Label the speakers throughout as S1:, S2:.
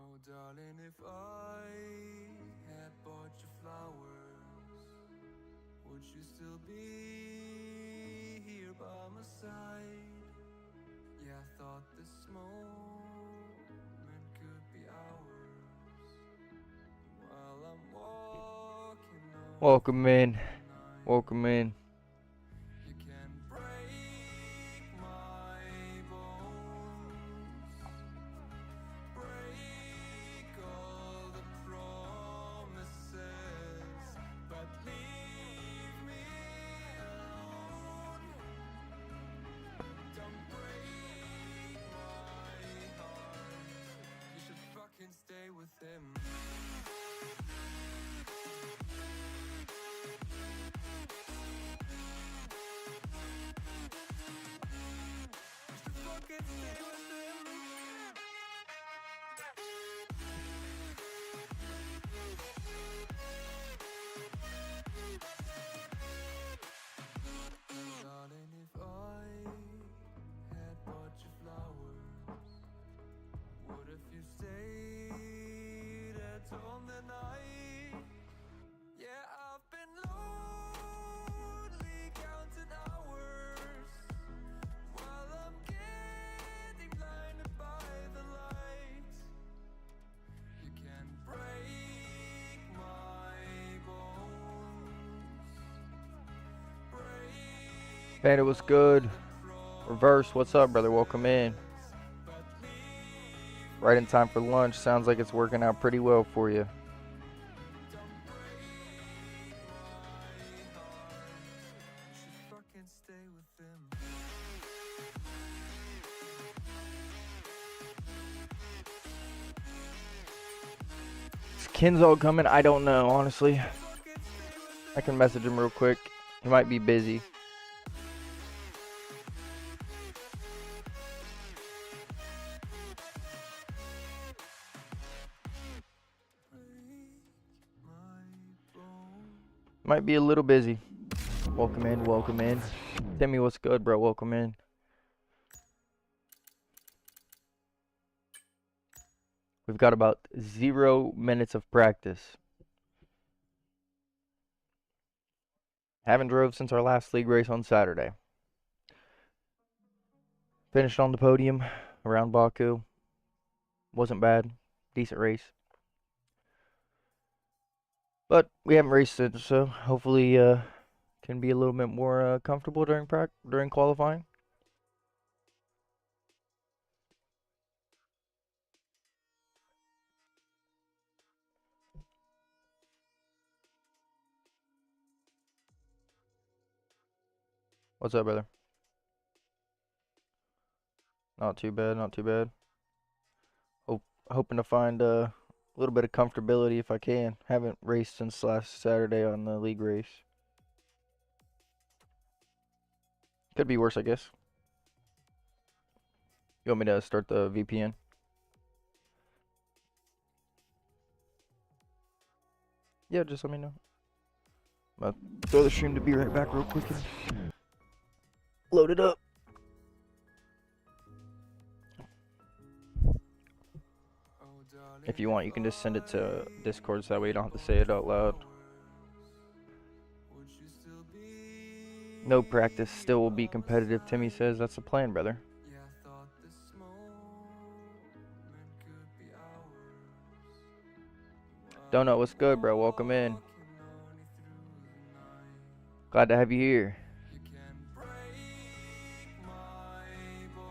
S1: Oh, darling, if I had bought you flowers, would you still be here by my side? Yeah, I thought this moment could be ours while I'm walking on
S2: Welcome
S1: through
S2: in.
S1: the night.
S2: Welcome in.
S1: You can break my bones, break all the promises, but leave me alone. Don't break my heart. You should fucking stay with him. You should fucking stay with him. Darling, if I had bought you flowers, what if you stayed at home that night? Yeah, I've been lonely counting hours while I'm getting blinded by the light. You can break my bones, break
S2: Bandit, what's good? Reverse, what's up, brother? Welcome in. Right in time for lunch. Sounds like it's working out pretty well for you.
S1: fucking stay with him.
S2: Is Kinzo coming? I don't know, honestly. I can message him real quick. He might be busy. Might be a little busy. Welcome in, welcome in. Timmy, what's good, bro? Welcome in. We've got about 0 minutes of practice. Haven't drove since our last league race on Saturday. Finished on the podium around Baku. Wasn't bad. Decent race. But we haven't raced since, so hopefully can be a little bit more comfortable during qualifying. What's up, brother? Not too bad, not too bad. Hoping to find a little bit of comfortability if I can. Haven't raced since last Saturday on the league race. Could be worse, I guess. You want me to start the VPN? Yeah, just let me know. I'm gonna throw the stream to be right back real quick and load it up. If you want, you can just send it to Discord so that way you don't have to say it out loud. No practice, still will be competitive, Timmy says. That's the plan, brother. Donut, what's good, bro? Welcome in. Glad to have you here.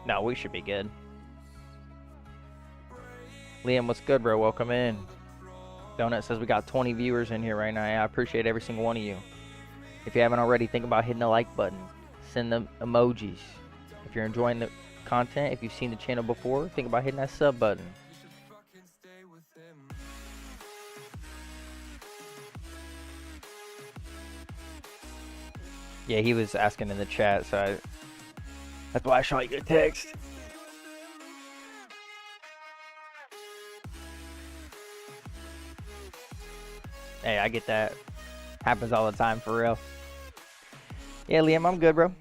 S2: No, we should be good. Liam, what's good, bro? Welcome in. Donut says we got 20 viewers in here right now. I appreciate every single one of you. If you haven't already, think about hitting the like button. Send them emojis. If you're enjoying the content, if you've seen the channel before, think about hitting that sub button. Yeah, he was asking in the chat, so that's why I shot you a text. Hey, I get that. Happens all the time, for real. Yeah, Liam, I'm good, bro.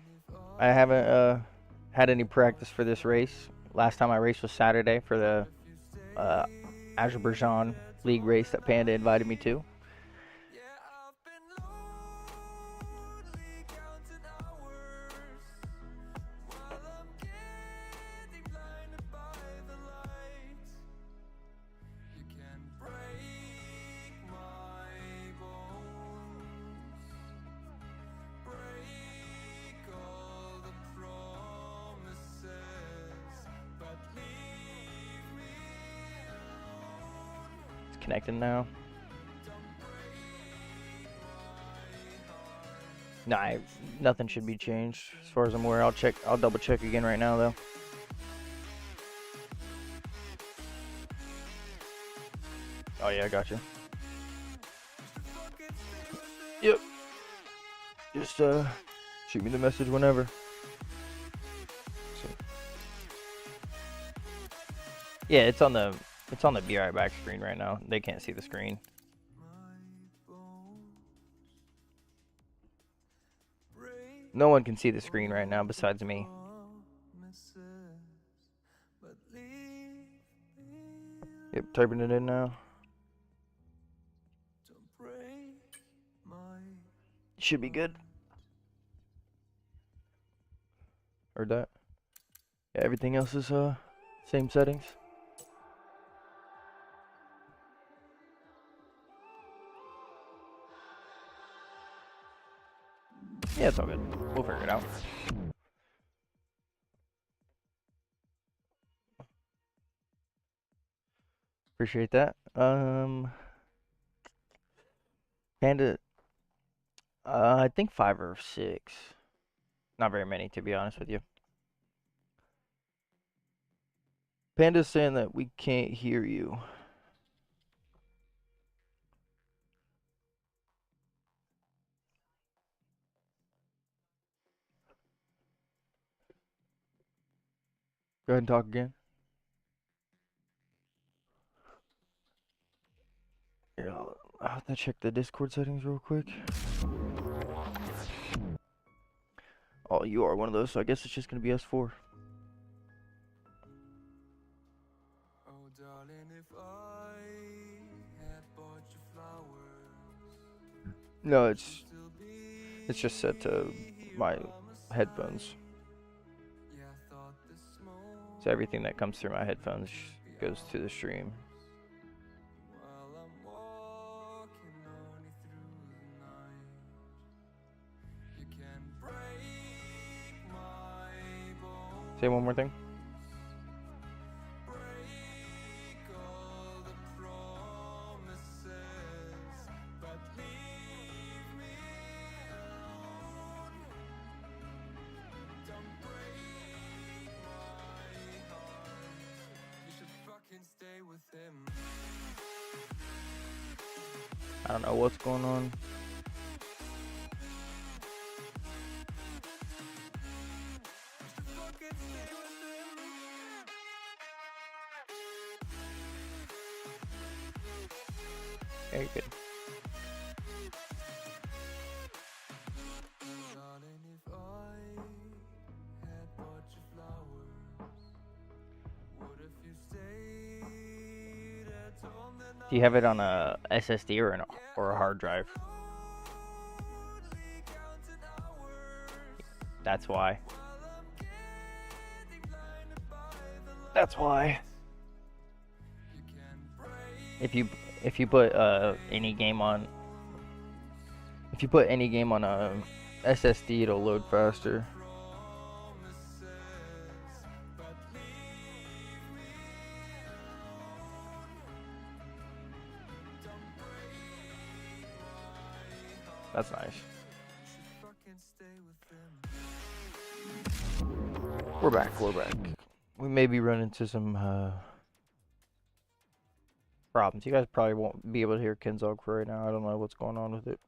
S2: I haven't had any practice for this race. Last time I raced was Saturday for the Azerbaijan league race that Panda invited me to.
S1: Yeah, I've been lonely counting hours while I'm getting blinded by the lights. You can break my bones, break all the promises, but leave me alone.
S2: It's connected now. Nah, nothing should be changed as far as I'm aware. I'll double check again right now though. Oh yeah, I got you. Yep. Just shoot me the message whenever. So, yeah, it's on the Be Right Back screen right now. They can't see the screen. No one can see the screen right now besides me. Yep, typing it in now. Should be good. Heard that. Yeah, everything else is same settings. Yeah, it's all good. We'll figure it out. Appreciate that. Panda, I think 5 or 6. Not very many, to be honest with you. Panda's saying that we can't hear you. Go ahead and talk again. Yeah, I'll have to check the Discord settings real quick. Oh, you are one of those, so I guess it's just gonna be us 4.
S1: Oh, darling, if I had bought you flowers,
S2: No, it's just set to my headphones.
S1: yeah, I thought the smoke
S2: So everything that comes through my headphones goes to the stream.
S1: while I'm walking only through the night. You can break my bones,
S2: Say one more thing.
S1: break all the promises, but leave me alone. Don't break my heart. You should fucking stay with him.
S2: I don't know what's going on.
S1: Fucking stay with him.
S2: Yeah, you're good.
S1: Darling, if I had bought you flowers, what if you stayed at home then?
S2: Do you have it on a SSD or a hard drive?
S1: Lonely counting hours
S2: That's why.
S1: while I'm getting blinded by the light.
S2: That's why.
S1: You can break
S2: If you put any game on a SSD, it'll load faster.
S1: promises, but leave me alone. Don't break my heart.
S2: That's nice.
S1: You should fucking stay with him.
S2: We're back. We may be running into some problems. You guys probably won't be able to hear Kenzog for right now. I don't know what's going on with it.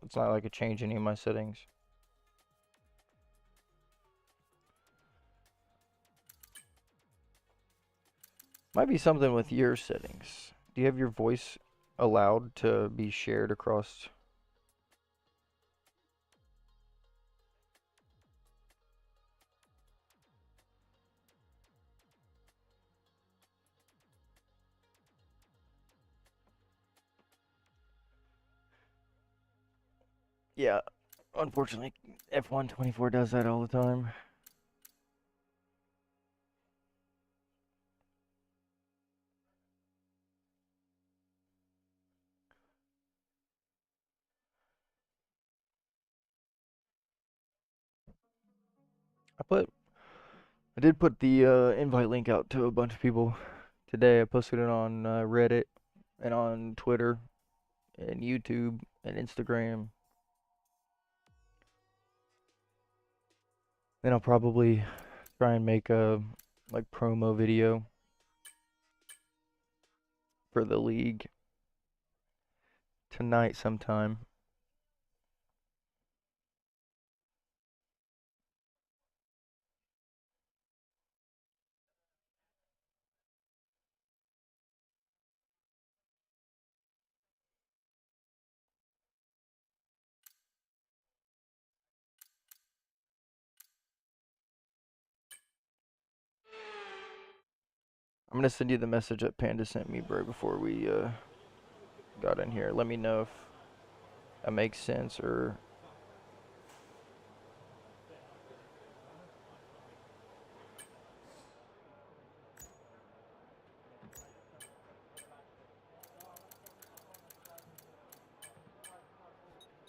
S2: It's not like it changed any of my settings. Might be something with your settings. Do you have your voice allowed to be shared across? Yeah, unfortunately, F124 does that all the time. I did put the invite link out to a bunch of people today. I posted it on Reddit and on Twitter and YouTube and Instagram. Then I'll probably try and make a like promo video for the league tonight sometime. I'm gonna send you the message that Panda sent me, bro, before we got in here. Let me know if that makes sense or.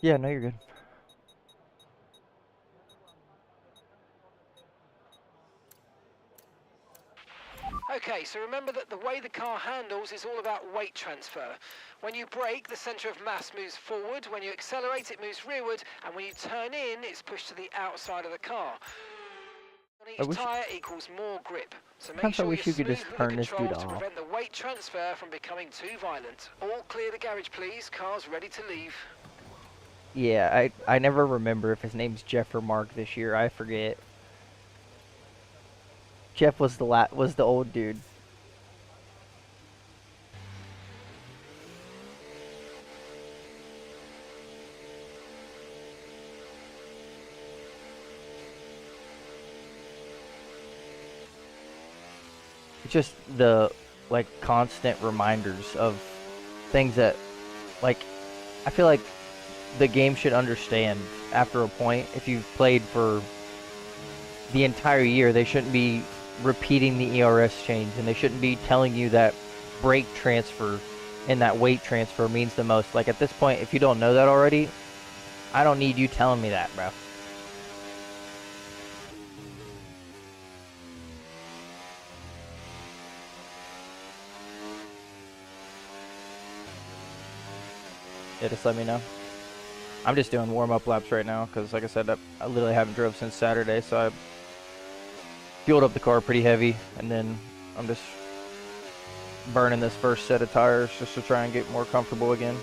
S2: Yeah, no, you're good.
S3: Okay, so remember that the way the car handles is all about weight transfer. When you brake, the centre of mass moves forward. When you accelerate, it moves rearward. And when you turn in, it's pushed to the outside of the car. On each tyre equals more grip. So make
S2: Sometimes I
S3: sure
S2: wish
S3: you're
S2: you could
S3: smooth
S2: just
S3: with the
S2: turn this dude
S3: controls to
S2: off.
S3: prevent the weight transfer from becoming too violent. All clear the garage, please. Car's ready to leave.
S2: Yeah, I never remember if his name's Jeff or Mark this year. I forget. Jeff was the old dude. It's just the like constant reminders of things that like I feel like the game should understand after a point. If you've played for the entire year, they shouldn't be repeating the ERS change, and they shouldn't be telling you that brake transfer and that weight transfer means the most. Like at this point, if you don't know that already, I don't need you telling me that, bro. Yeah, just let me know. I'm just doing warm-up laps right now because, like I said, I literally haven't drove since Saturday, so I fueled up the car pretty heavy, and then I'm just burning this first set of tires just to try and get more comfortable again.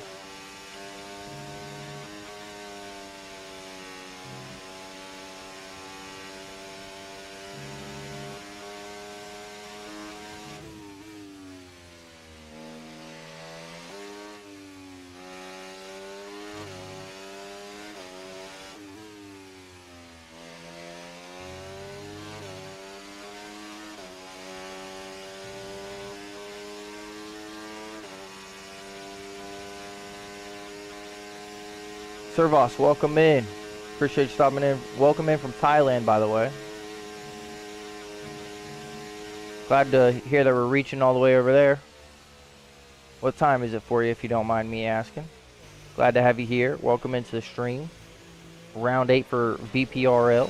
S2: Servos, welcome in. Appreciate you stopping in. Welcome in from Thailand, by the way. Glad to hear that we're reaching all the way over there. What time is it for you, if you don't mind me asking? Glad to have you here. Welcome into the stream. Round 8 for VPRL.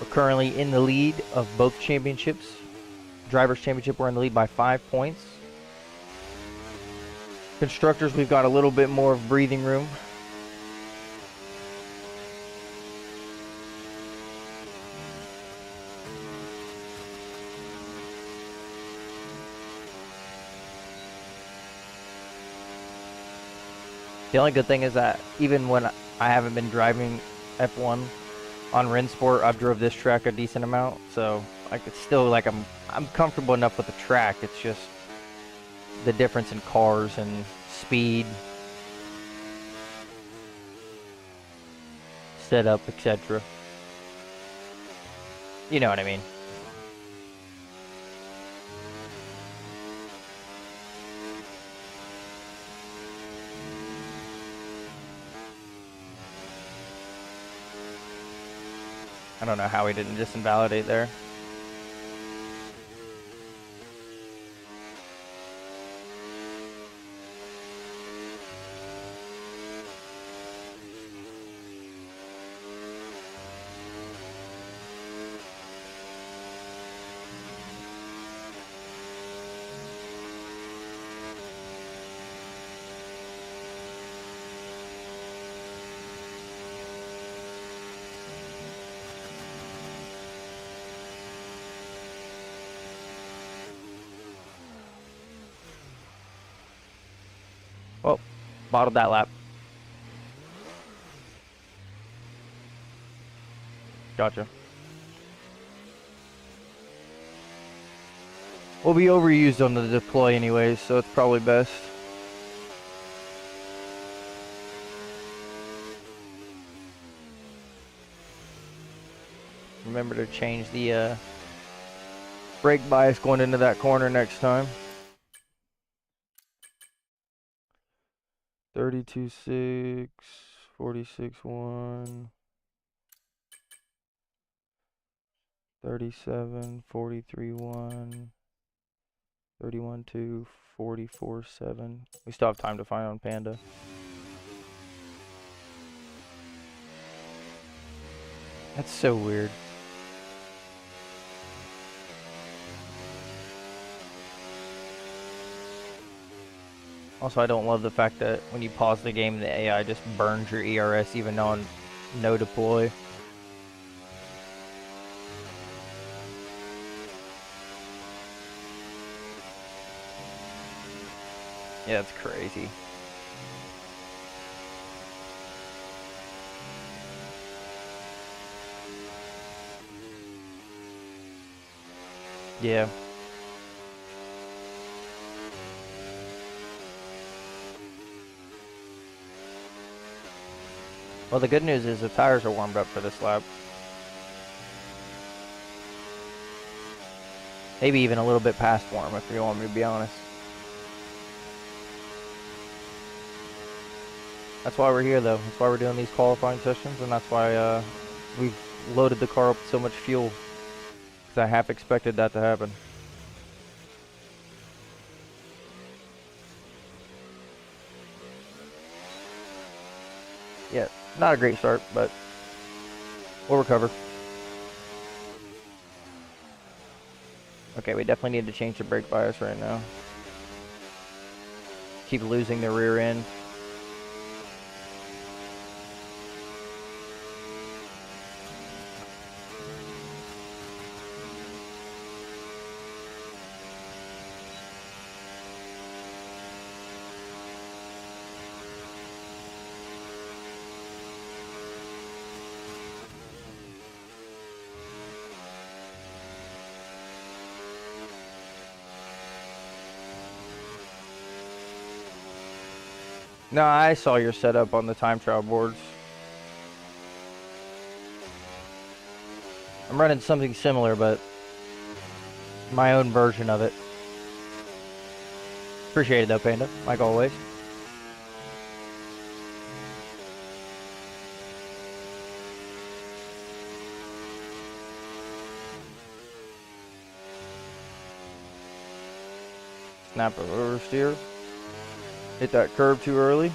S2: We're currently in the lead of both championships. Drivers' Championship, we're in the lead by 5 points. Constructors, we've got a little bit more of breathing room. The only good thing is that even when I haven't been driving F1 on Rensport, I've drove this track a decent amount, so like it's still like I'm comfortable enough with the track. It's just the difference in cars and speed, setup, etc. You know what I mean? I don't know how he didn't just invalidate there. Well, bottled that lap. Gotcha. We'll be overused on the deploy anyways, so it's probably best. Remember to change the brake bias going into that corner next time. 32.6, 46.1, 37, 43.1, 31.2, 44.7. We still have time to find on Panda. That's so weird. Also, I don't love the fact that when you pause the game, the AI just burns your ERS even on no deploy. Yeah, it's crazy. Yeah. Well, the good news is the tires are warmed up for this lap. Maybe even a little bit past warm, if you want me to be honest. That's why we're here, though. That's why we're doing these qualifying sessions, and that's why we've loaded the car up with so much fuel. Because I half expected that to happen. Yeah, not a great start, but we'll recover. Okay, we definitely need to change the brake bias right now. Keep losing the rear end. No, I saw your setup on the time trial boards. I'm running something similar, but my own version of it. Appreciate it though, Panda, like always. Snap a oversteer. Hit that curb too early.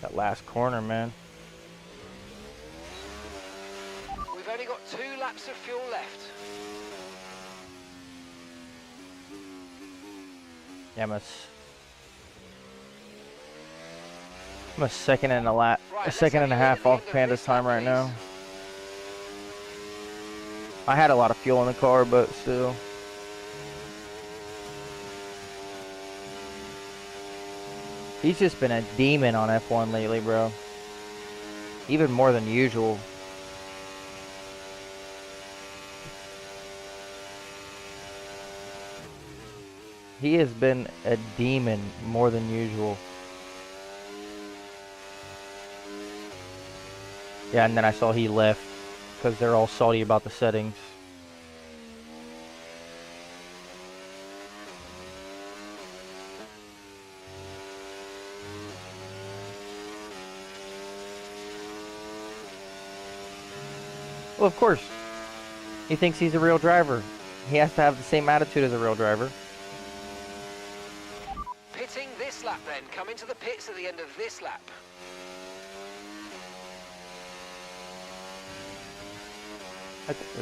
S2: That last corner, man.
S3: We've only got 2 laps of fuel left.
S2: Yeah, I'm a second and a lap,
S3: Right,
S2: a second and a half off Panda's time right now. I had a lot of fuel in the car, but still. He's just been a demon on F1 lately, bro. Even more than usual. He has been a demon more than usual. Yeah, and then I saw he left because they're all salty about the settings. Well, of course. He thinks he's a real driver. He has to have the same attitude as a real driver.
S3: Pitting this lap then. Come into the pits at the end of this lap.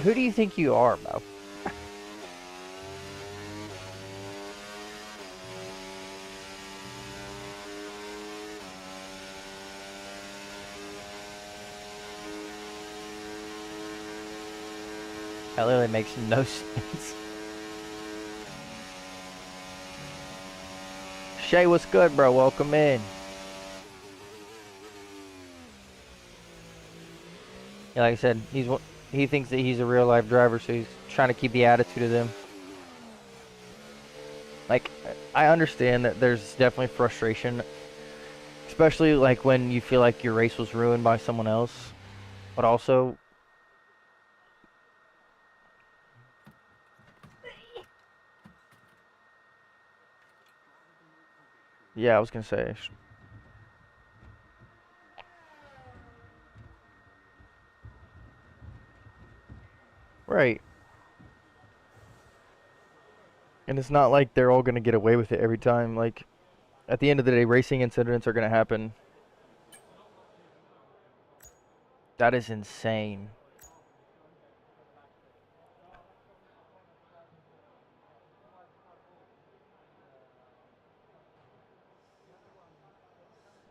S2: Who do you think you are, Bo? That literally makes no sense. Shay, what's good, bro? Welcome in. Yeah, like I said, he thinks that he's a real life driver, so he's trying to keep the attitude of them. Like, I understand that there's definitely frustration, especially like when you feel like your race was ruined by someone else, but also, yeah, I was gonna say, right. And it's not like they're all gonna get away with it every time. Like, at the end of the day, racing incidents are gonna happen. That is insane.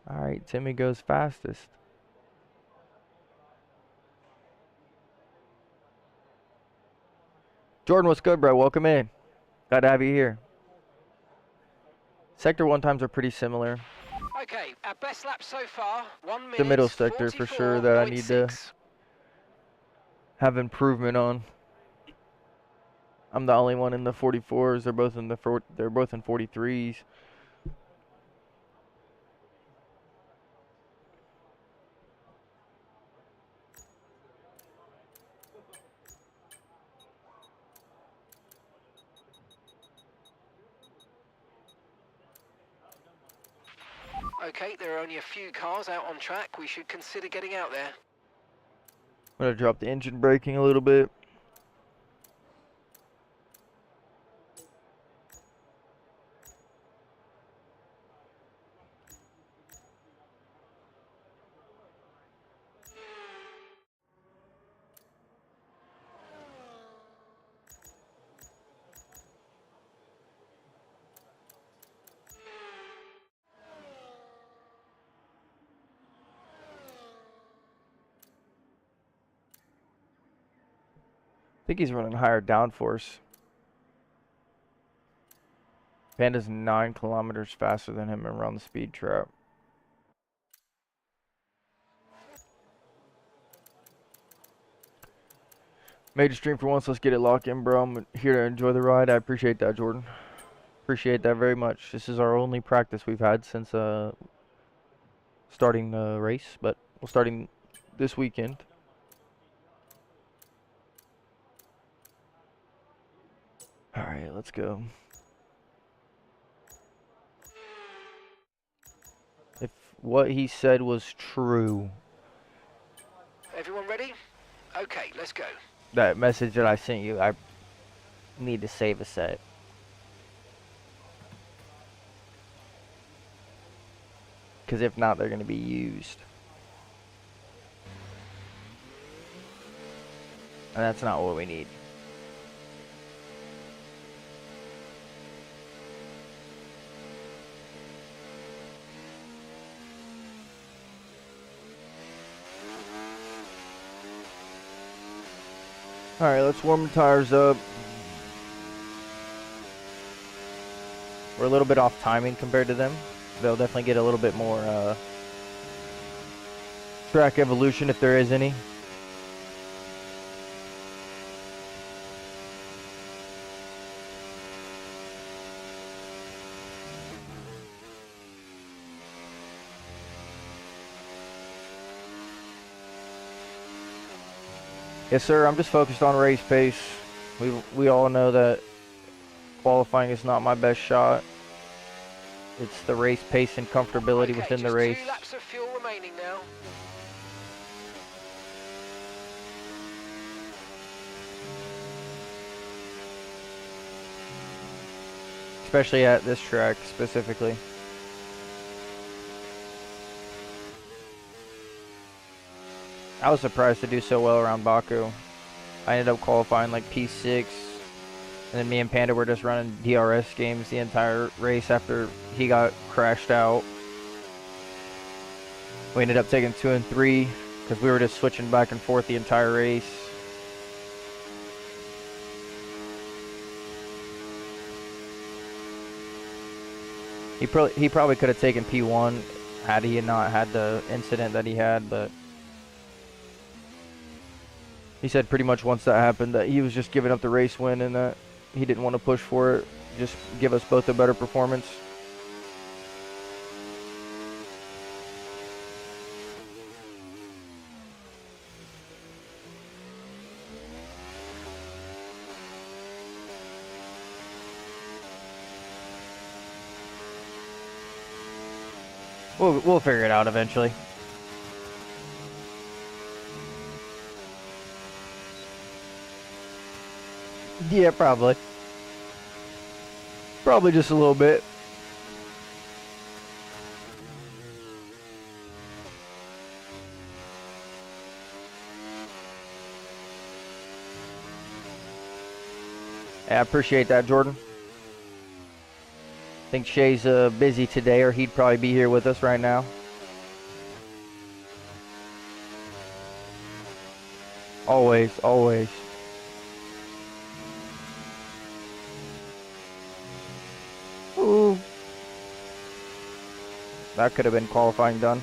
S2: All right, Timmy goes fastest. Jordan, what's good, bro? Welcome in. Glad to have you here. Sector 1 times are pretty similar.
S3: Okay, our best lap so far, 1 minute.
S2: The middle sector for sure that I need to have improvement on. I'm the only one in the 44s. They're both in 43s.
S3: Okay, there are only a few cars out on track. We should consider getting out there.
S2: I'm gonna drop the engine braking a little bit. I think he's running higher downforce. Panda's 9 kilometers faster than him around the speed trap. Made a stream for once. Let's get it locked in, bro. I'm here to enjoy the ride. I appreciate that, Jordan. Appreciate that very much. This is our only practice we've had since starting the race, but we're starting this weekend. All right, let's go. If what he said was true,
S3: Everyone ready? Okay, let's go.
S2: that message that I sent you, I need to save a set. Because if not, they're going to be used. And that's not what we need. Alright, let's warm the tires up. We're a little bit off timing compared to them. They'll definitely get a little bit more track evolution if there is any. Yes, sir. I'm just focused on race pace. We all know that qualifying is not my best shot. It's the race pace and comfortability
S3: Okay,
S2: within the
S3: just
S2: race.
S3: 2 laps of fuel remaining now.
S2: Especially at this track specifically. I was surprised to do so well around Baku. I ended up qualifying like P6, and then me and Panda were just running DRS games the entire race after he got crashed out. We ended up taking 2 and 3 because we were just switching back and forth the entire race. He probably could have taken P1 had he not had the incident that he had, but he said pretty much once that happened that he was just giving up the race win and that he didn't want to push for it, just give us both a better performance. We'll figure it out eventually. Yeah, probably. Probably just a little bit. Yeah, I appreciate that, Jordan. I think Shay's busy today, or he'd probably be here with us right now. Always, always. Ooh. That could have been qualifying done.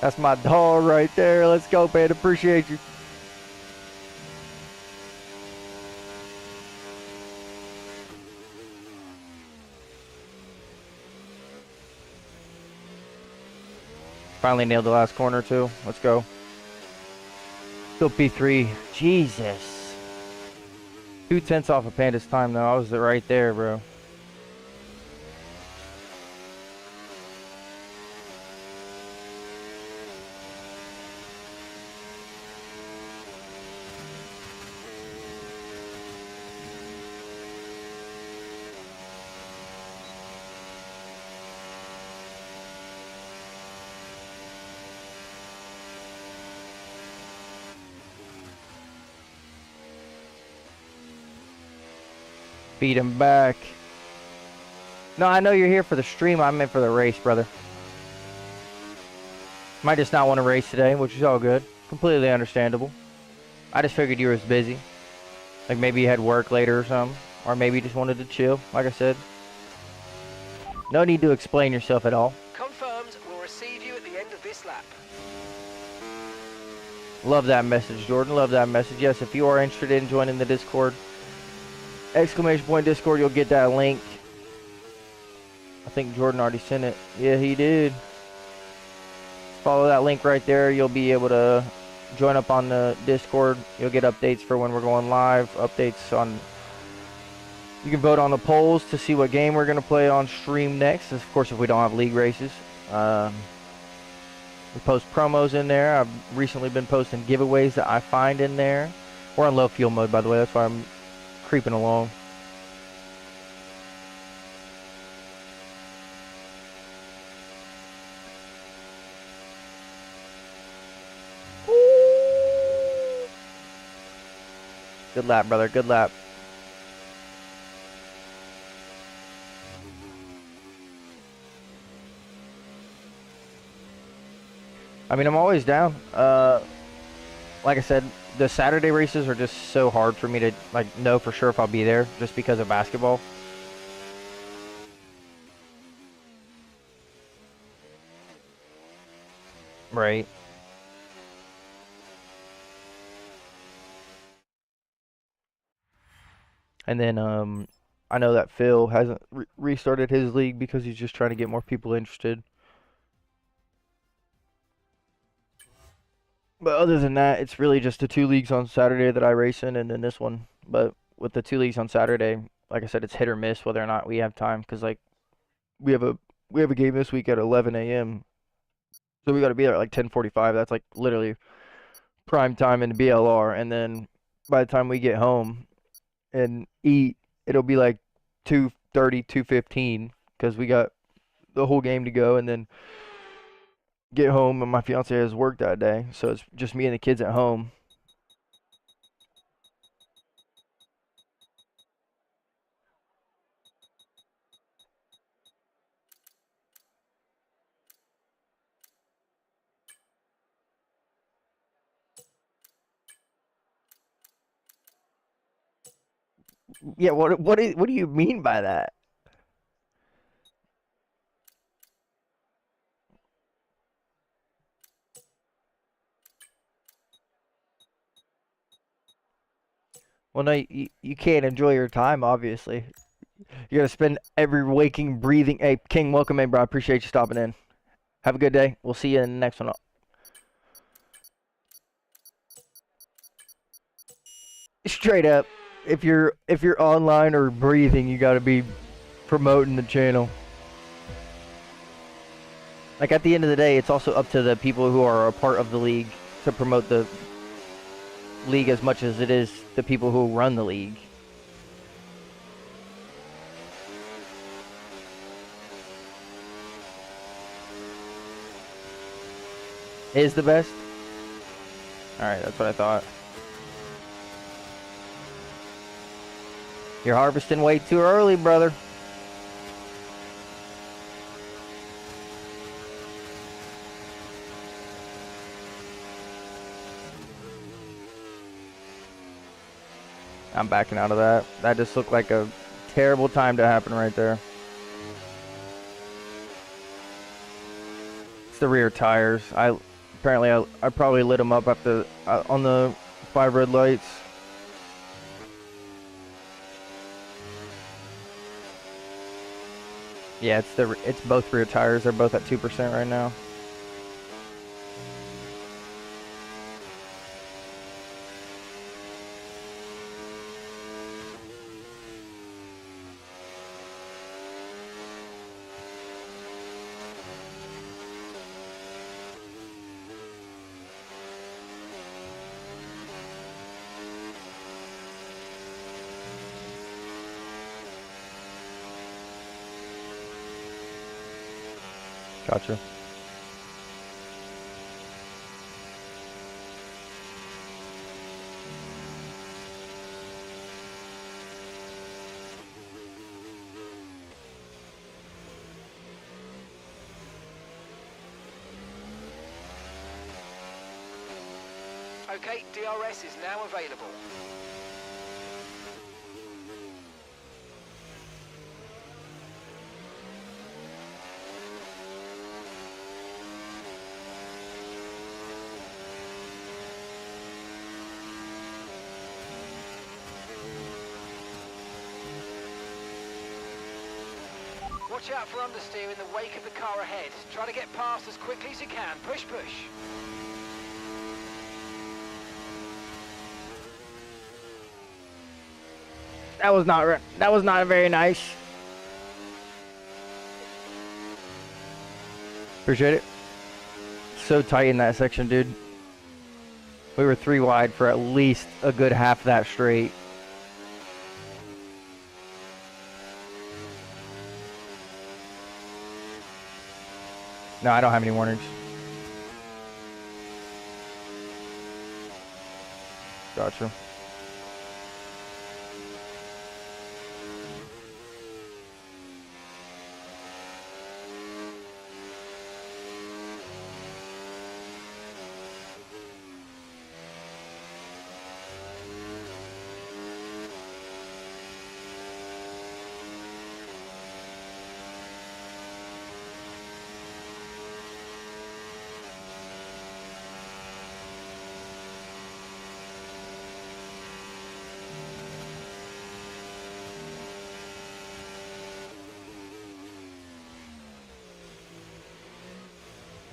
S2: That's my dog right there. Let's go, man. Appreciate you. Finally nailed the last corner, too. Let's go. Still P3. Jesus. 2/10 off of Panda's time, though. I was right there, bro. Beat him back. No, I know you're here for the stream. I meant for the race, brother. Might just not want to race today, which is all good. Completely understandable. I just figured you were busy. Like maybe you had work later or something. Or maybe you just wanted to chill, like I said. No need to explain yourself at all.
S3: Confirmed, we'll receive you at the end of this lap.
S2: Love that message, Jordan. Love that message. Yes, if you are interested in joining the Discord, !Discord, you'll get that link. I think Jordan already sent it. Yeah, he did. Follow that link right there. You'll be able to join up on the Discord. You'll get updates for when we're going live. Updates on... You can vote on the polls to see what game we're going to play on stream next. Of course, if we don't have league races. We post promos in there. I've recently been posting giveaways that I find in there. We're on low fuel mode, by the way. That's why I'm creeping along. Good lap, brother. Good lap. I mean, I'm always down. Like I said, the Saturday races are just so hard for me to know for sure if I'll be there just because of basketball. Right. And then I know that Phil hasn't restarted his league because he's just trying to get more people interested. But other than that, it's really just the 2 leagues on Saturday that I race in, and then this one. But with the 2 leagues on Saturday, like I said, it's hit or miss whether or not we have time. Cause like we have a we have a game this week at 11 a.m. So we got to be there at like 10:45. That's like literally prime time in the BLR. And then by the time we get home and eat, it'll be like 2:30, 2:15, because we got the whole game to go, and then get home and my fiance has work that day, so it's just me and the kids at home. Yeah, what do you mean by that? Well, no, you can't enjoy your time, obviously. You gotta spend every waking, breathing. Hey, King, welcome in, bro. I appreciate you stopping in. Have a good day. We'll see you in the next one. Straight up, if you're online or breathing, you gotta be promoting the channel. Like at the end of the day, it's also up to the people who are a part of the league to promote the league as much as it is the people who run the league. Is the best? Alright, that's what I thought. You're harvesting way too early, brother. I'm backing out of that. That just looked like a terrible time to happen right there. It's the rear tires. I probably lit them up after on the 5 red lights. Yeah, it's both rear tires. They're both at 2% right now. Gotcha.
S3: Okay, DRS is now available. Watch out for understeer in the wake of the car ahead. Try to get past as quickly as you can. Push, push.
S2: That was not very nice. Appreciate it. So tight in that section, dude. We were 3 wide for at least a good half that straight. No, I don't have any warnings. Gotcha.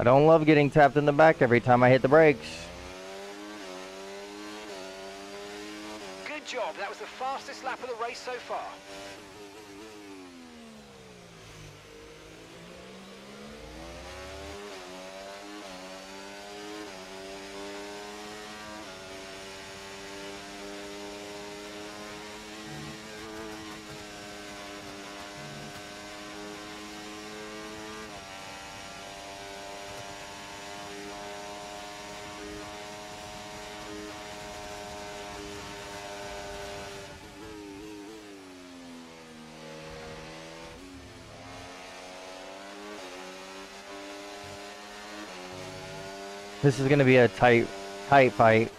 S2: don't love getting tapped in the back every time I hit the brakes.
S3: Good job. That was the fastest lap of the race so far.
S2: This is gonna be a tight fight.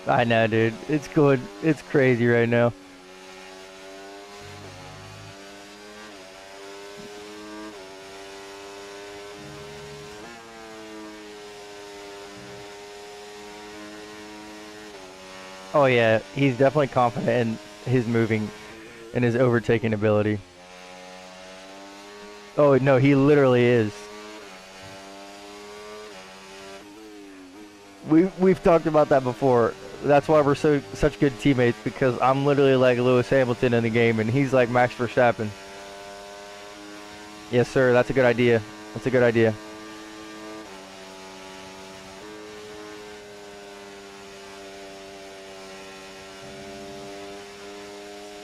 S2: I know, dude. It's good. It's crazy right now. Oh yeah, he's definitely confident in his moving and his overtaking ability. Oh no, he literally is. We've talked about that before. That's why we're such good teammates, because I'm literally like Lewis Hamilton in the game and he's like Max Verstappen. Yes, sir. That's a good idea. That's a good idea.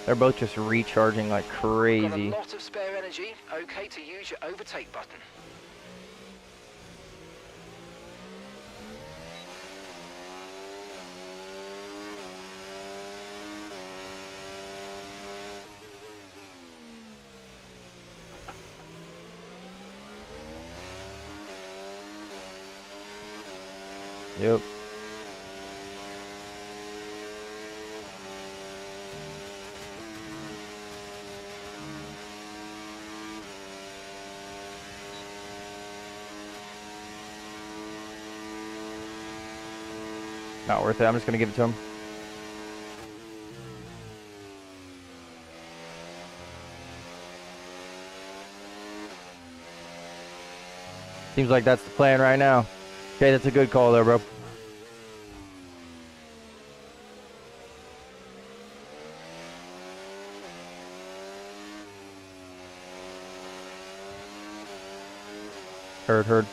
S2: They're both just recharging like crazy.
S3: Got a lot of spare energy. Okay to use your overtake button.
S2: Yep. Not worth it. I'm just gonna give it to him. Seems like that's the plan right now. Okay, that's a good call there, bro. Heard.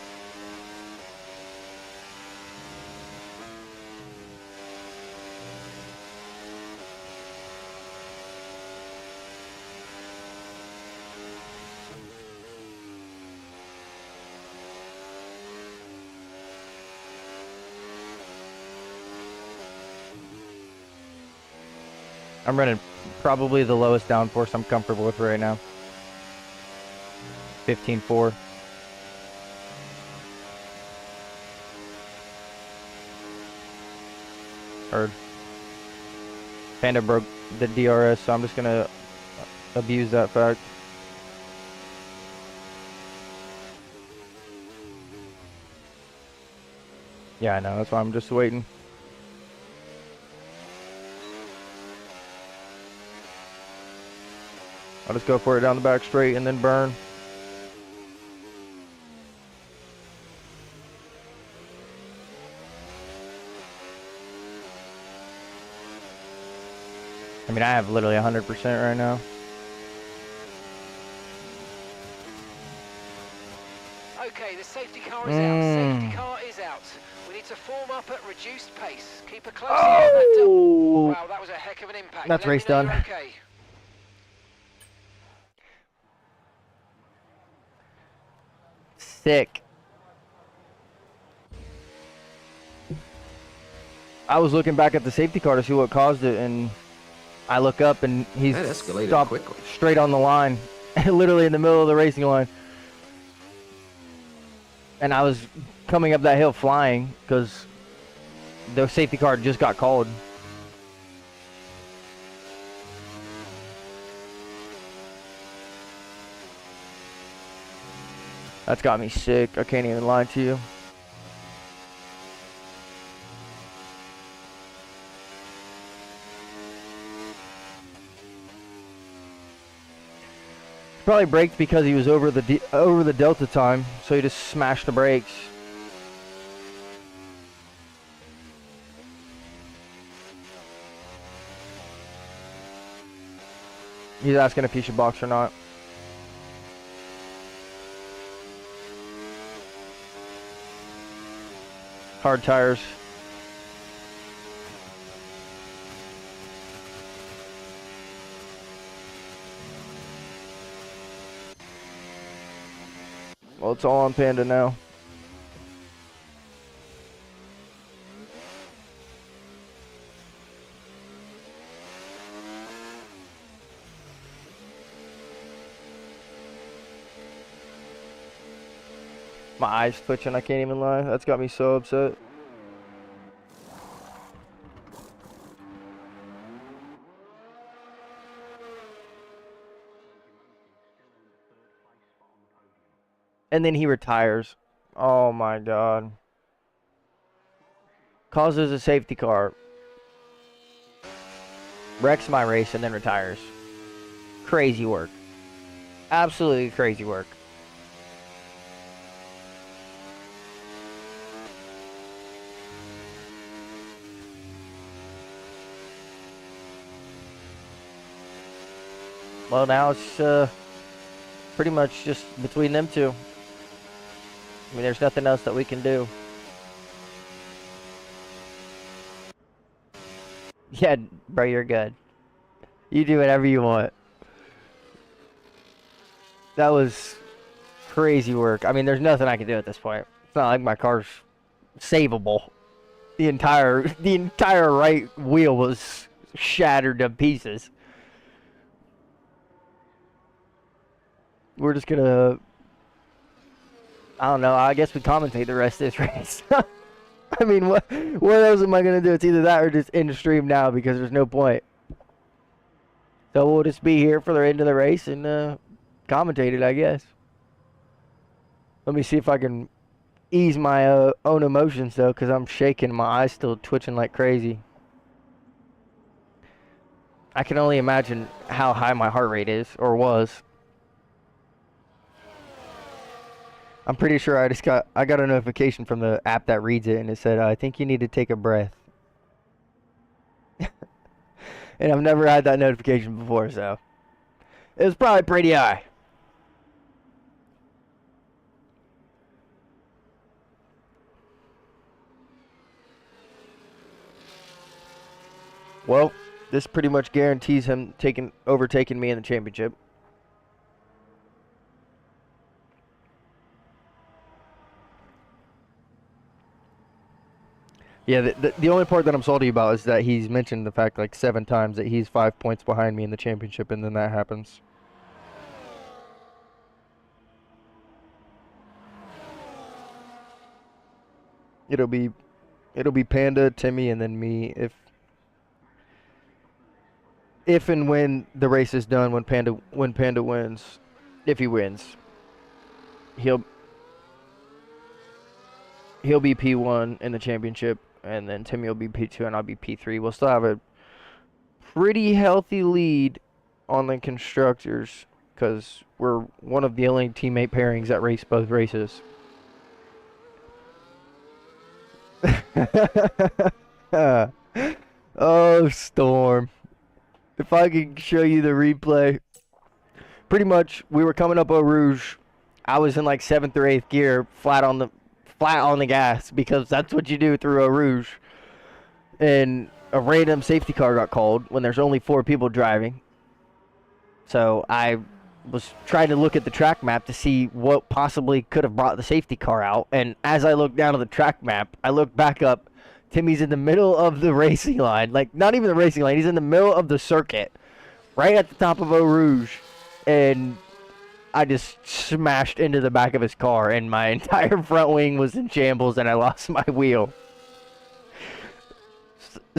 S2: I'm running probably the lowest downforce I'm comfortable with right now. 15.4. Heard. Panda broke the DRS, so I'm just gonna abuse that fact. Yeah, I know. That's why I'm just waiting. I'll just go for it down the back straight and then burn. I mean, I have literally 100% right now.
S3: Okay, the safety car is out. Safety car is out. We need to form up at reduced pace. Keep a close eye on that double. Wow, that was a heck of an impact.
S2: That's race done.
S3: Okay.
S2: Sick. I was looking back at the safety car to see what caused it, and I look up and he's stopped quickly, straight on the line, literally in the middle of the racing line. And I was coming up that hill flying because the safety car just got called. That's got me sick. I can't even lie to you. Probably braked because he was over the delta time, so he just smashed the brakes. He's asking if he should box or not. Hard tires. Well, it's all on Panda now. My eyes twitching, I can't even lie. That's got me so upset. And then he retires. Oh my god. Causes a safety car. Wrecks my race and then retires. Crazy work. Absolutely crazy work. Well, now it's pretty much just between them two. I mean, there's nothing else that we can do. Yeah, bro, you're good. You do whatever you want. That was crazy work. I mean, there's nothing I can do at this point. It's not like my car's savable. The entire right wheel was shattered to pieces. We're just gonna, I don't know, I guess we commentate the rest of this race. I mean, what else am I gonna do? It's either that or just end the stream now because there's no point. So we'll just be here for the end of the race and commentate it, I guess. Let me see if I can ease my own emotions though, because I'm shaking. My eyes still twitching like crazy. I can only imagine how high my heart rate is, or was. I'm pretty sure I got a notification from the app that reads it, and it said, I think you need to take a breath. And I've never had that notification before, so it was probably pretty high. Well, this pretty much guarantees him overtaking me in the championship. Yeah, the only part that I'm salty about is that he's mentioned the fact like 7 times that he's 5 points behind me in the championship, and then that happens. It'll be Panda, Timmy, and then me if and when the race is done, when Panda wins, if he wins, he'll be P1 in the championship, and then Timmy will be P2 and I'll be P3. We'll still have a pretty healthy lead on the constructors because we're one of the only teammate pairings that race both races. Oh, Storm. If I could show you the replay. Pretty much, we were coming up Eau Rouge. I was in like 7th or 8th gear, flat on the gas, because that's what you do through Eau Rouge. And a random safety car got called when there's only 4 people driving. So I was trying to look at the track map to see what possibly could have brought the safety car out. And as I looked down at the track map, I looked back up. Timmy's in the middle of the racing line. Like, not even the racing line. He's in the middle of the circuit. Right at the top of Eau Rouge. And I just smashed into the back of his car. And my entire front wing was in shambles. And I lost my wheel.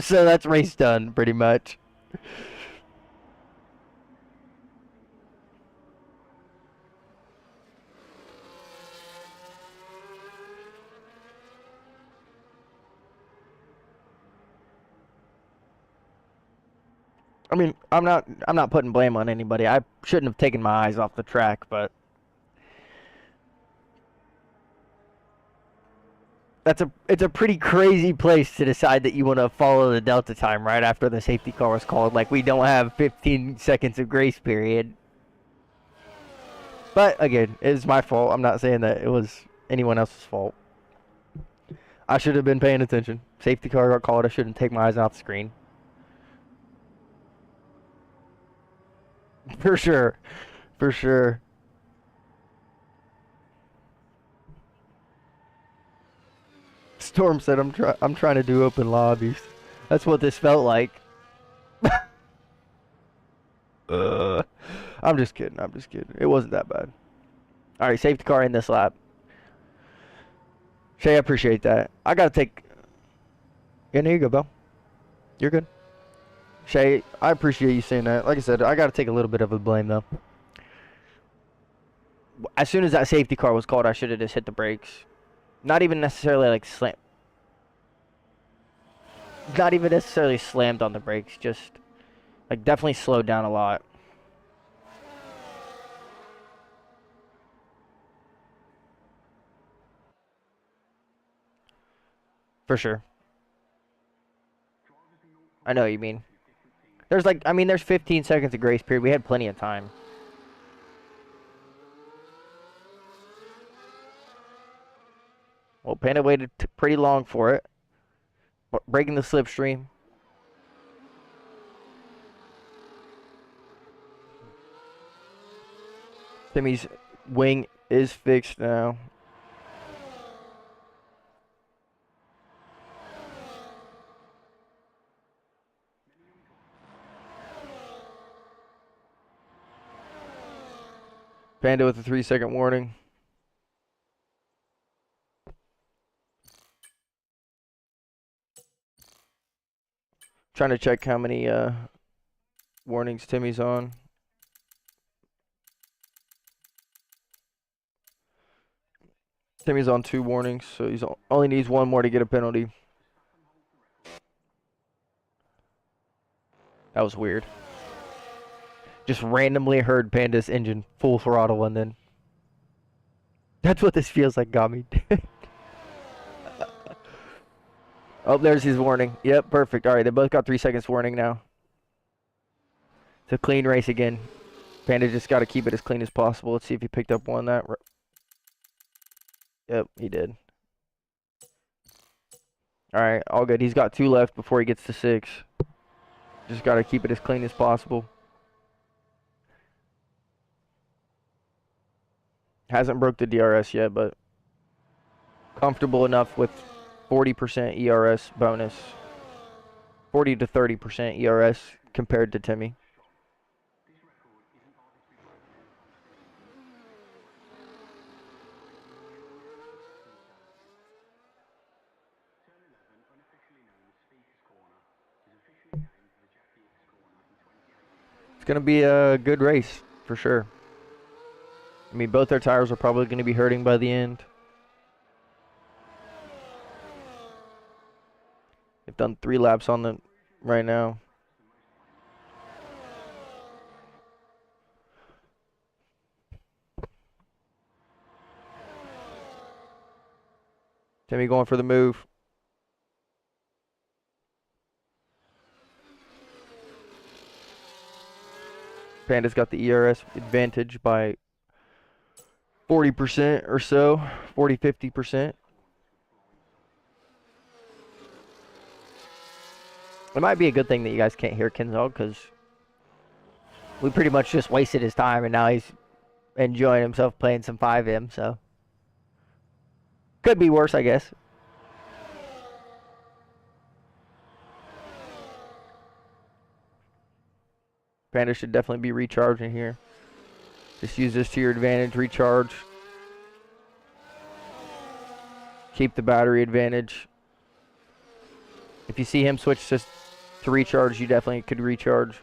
S2: So that's race done, pretty much. I mean, I'm not putting blame on anybody. I shouldn't have taken my eyes off the track, but it's a pretty crazy place to decide that you want to follow the Delta time right after the safety car was called. Like, we don't have 15 seconds of grace period. But again, it's my fault. I'm not saying that it was anyone else's fault. I should have been paying attention. Safety car got called. I shouldn't take my eyes off the screen. For sure. For sure. Storm said I'm trying to do open lobbies. That's what this felt like. I'm just kidding. I'm just kidding. It wasn't that bad. All right, safety car in this lap. Shay, I appreciate that. I gotta take. Yeah, there you go, Bell. You're good. Shay, I appreciate you saying that. Like I said, I gotta take a little bit of a blame though. As soon as that safety car was called, I should have just hit the brakes. Not even necessarily like slam. Not even necessarily slammed on the brakes. Just like definitely slowed down a lot. For sure. I know what you mean. There's like, I mean, there's 15 seconds of grace period. We had plenty of time. Well, Panda waited pretty long for it. Breaking the slipstream. Timmy's wing is fixed now. Panda with a 3-second warning. Trying to check how many warnings Timmy's on. Timmy's on 2 warnings, so he's only needs 1 more to get a penalty. That was weird. Just randomly heard Panda's engine full throttle and then... That's what this feels like, got me. Oh, there's his warning. Yep, perfect. All right, they both got 3 seconds warning now. It's a clean race again. Panda just got to keep it as clean as possible. Let's see if he picked up one that. Yep, he did. All right, all good. He's got 2 left before he gets to 6. Just got to keep it as clean as possible. Hasn't broke the DRS yet, but comfortable enough with 40% ERS bonus. 40 to 30% ERS compared to Timmy. It's going to be a good race, for sure. I mean, both their tires are probably going to be hurting by the end. They've done 3 laps on them right now. Timmy going for the move. Panda's got the ERS advantage by 40% or so, 40-50%. It might be a good thing that you guys can't hear Kinzog, because we pretty much just wasted his time, and now he's enjoying himself playing some 5M, so. Could be worse, I guess. Panda should definitely be recharging here. Just use this to your advantage, recharge. Keep the battery advantage. If you see him switch to recharge, you definitely could recharge.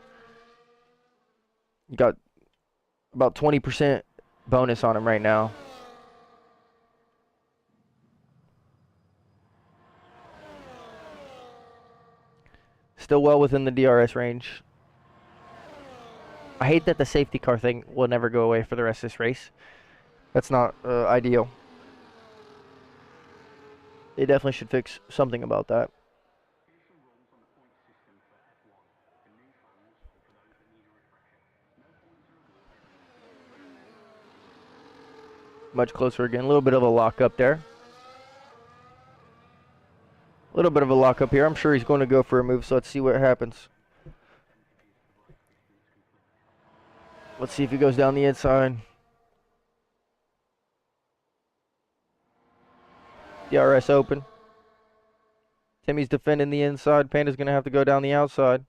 S2: You got about 20% bonus on him right now. Still well within the DRS range. I hate that the safety car thing will never go away for the rest of this race. That's not ideal. They definitely should fix something about that. Much closer again. A little bit of a lockup there. A little bit of a lockup here. I'm sure he's going to go for a move, so let's see what happens. Let's see if he goes down the inside. DRS open. Timmy's defending the inside. Panda's going to have to go down the outside.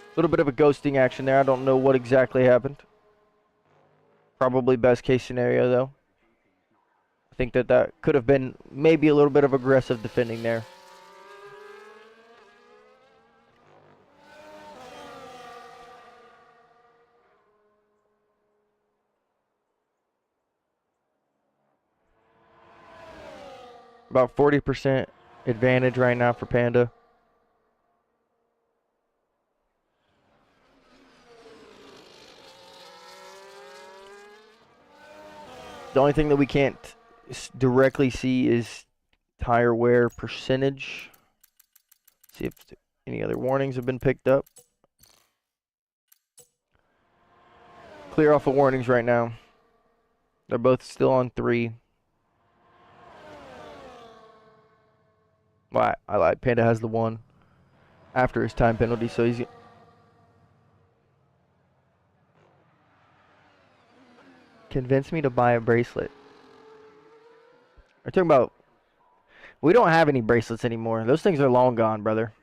S2: A little bit of a ghosting action there. I don't know what exactly happened. Probably best case scenario, though. I think that could have been maybe a little bit of aggressive defending there. About 40% advantage right now for Panda. The only thing that we can't directly see is tire wear percentage. See if any other warnings have been picked up. Clear off of warnings right now. They're both still on 3. Well, I lied. Panda has the 1 after his time penalty, so he's... Convince me to buy a bracelet. We're talking about... We don't have any bracelets anymore. Those things are long gone, brother.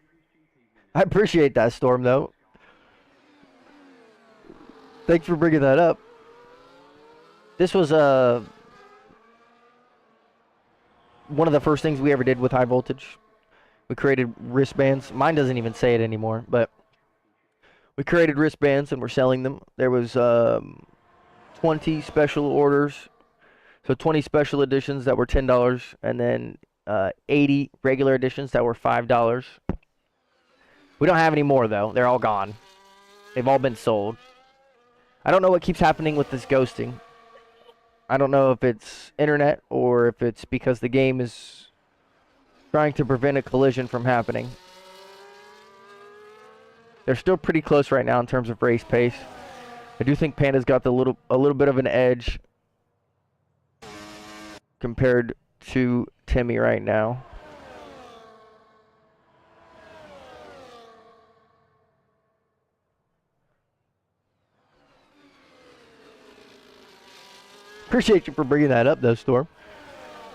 S2: I appreciate that, Storm, though. Thanks for bringing that up. This was one of the first things we ever did with high voltage. We created wristbands. Mine doesn't even say it anymore, but we created wristbands and we're selling them. There was 20 special orders, so 20 special editions that were $10, and then 80 regular editions that were $5. We don't have any more, though. They're all gone. They've all been sold. I don't know what keeps happening with this ghosting. I don't know if it's internet or if it's because the game is trying to prevent a collision from happening. They're still pretty close right now in terms of race pace. I do think Panda's got a little bit of an edge compared to Timmy right now. Appreciate you for bringing that up, though, Storm.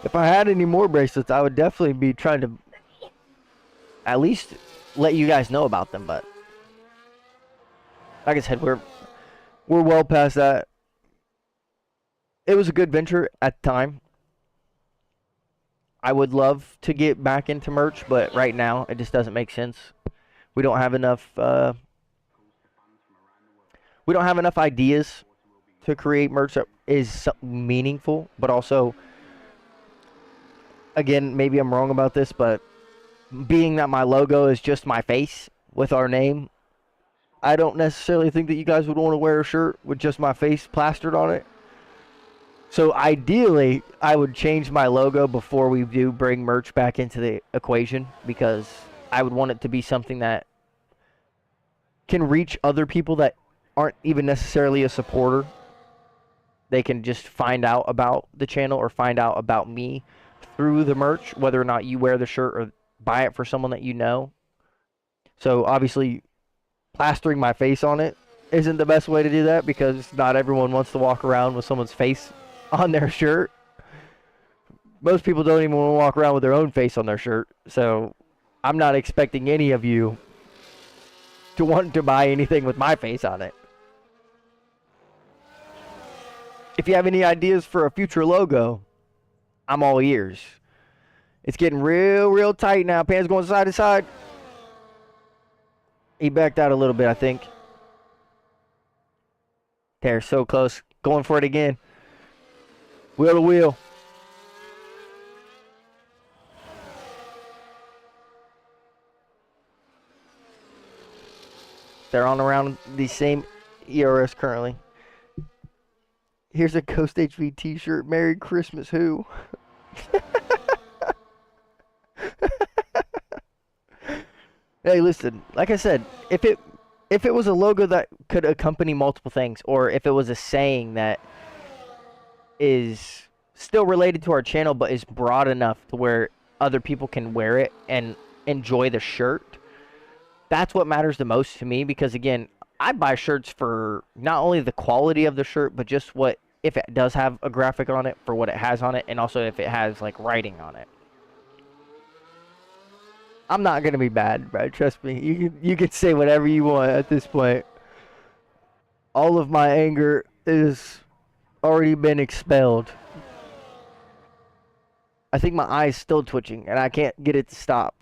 S2: If I had any more bracelets, I would definitely be trying to at least let you guys know about them. But like I said, we're well past that. It was a good venture at the time. I would love to get back into merch, but right now it just doesn't make sense. We don't have enough. We don't have enough ideas to create merch that is meaningful, but also, again, maybe I'm wrong about this, but being that my logo is just my face with our name, I don't necessarily think that you guys would want to wear a shirt with just my face plastered on it. So ideally, I would change my logo before we do bring merch back into the equation, because I would want it to be something that can reach other people that aren't even necessarily a supporter. They can just find out about the channel or find out about me through the merch, whether or not you wear the shirt or buy it for someone that you know. So obviously, plastering my face on it isn't the best way to do that, because not everyone wants to walk around with someone's face on their shirt. Most people don't even want to walk around with their own face on their shirt. So I'm not expecting any of you to want to buy anything with my face on it. If you have any ideas for a future logo, I'm all ears. It's getting real tight now. Pan's going side to side. He backed out a little bit, I think. They're so close. Going for it again. Wheel to wheel. They're on around the same ERS currently. Here's a Coast HV t-shirt. Merry Christmas, who? Hey, listen, like I said, if it was a logo that could accompany multiple things, or if it was a saying that is still related to our channel but is broad enough to where other people can wear it and enjoy the shirt, that's what matters the most to me. Because again, I buy shirts for not only the quality of the shirt, but just what, if it does have a graphic on it, for what it has on it, and also if it has like writing on it. I'm not gonna be bad, bro. Trust me. You can say whatever you want at this point. All of my anger is already been expelled. I think my eye's still twitching, and I can't get it to stop.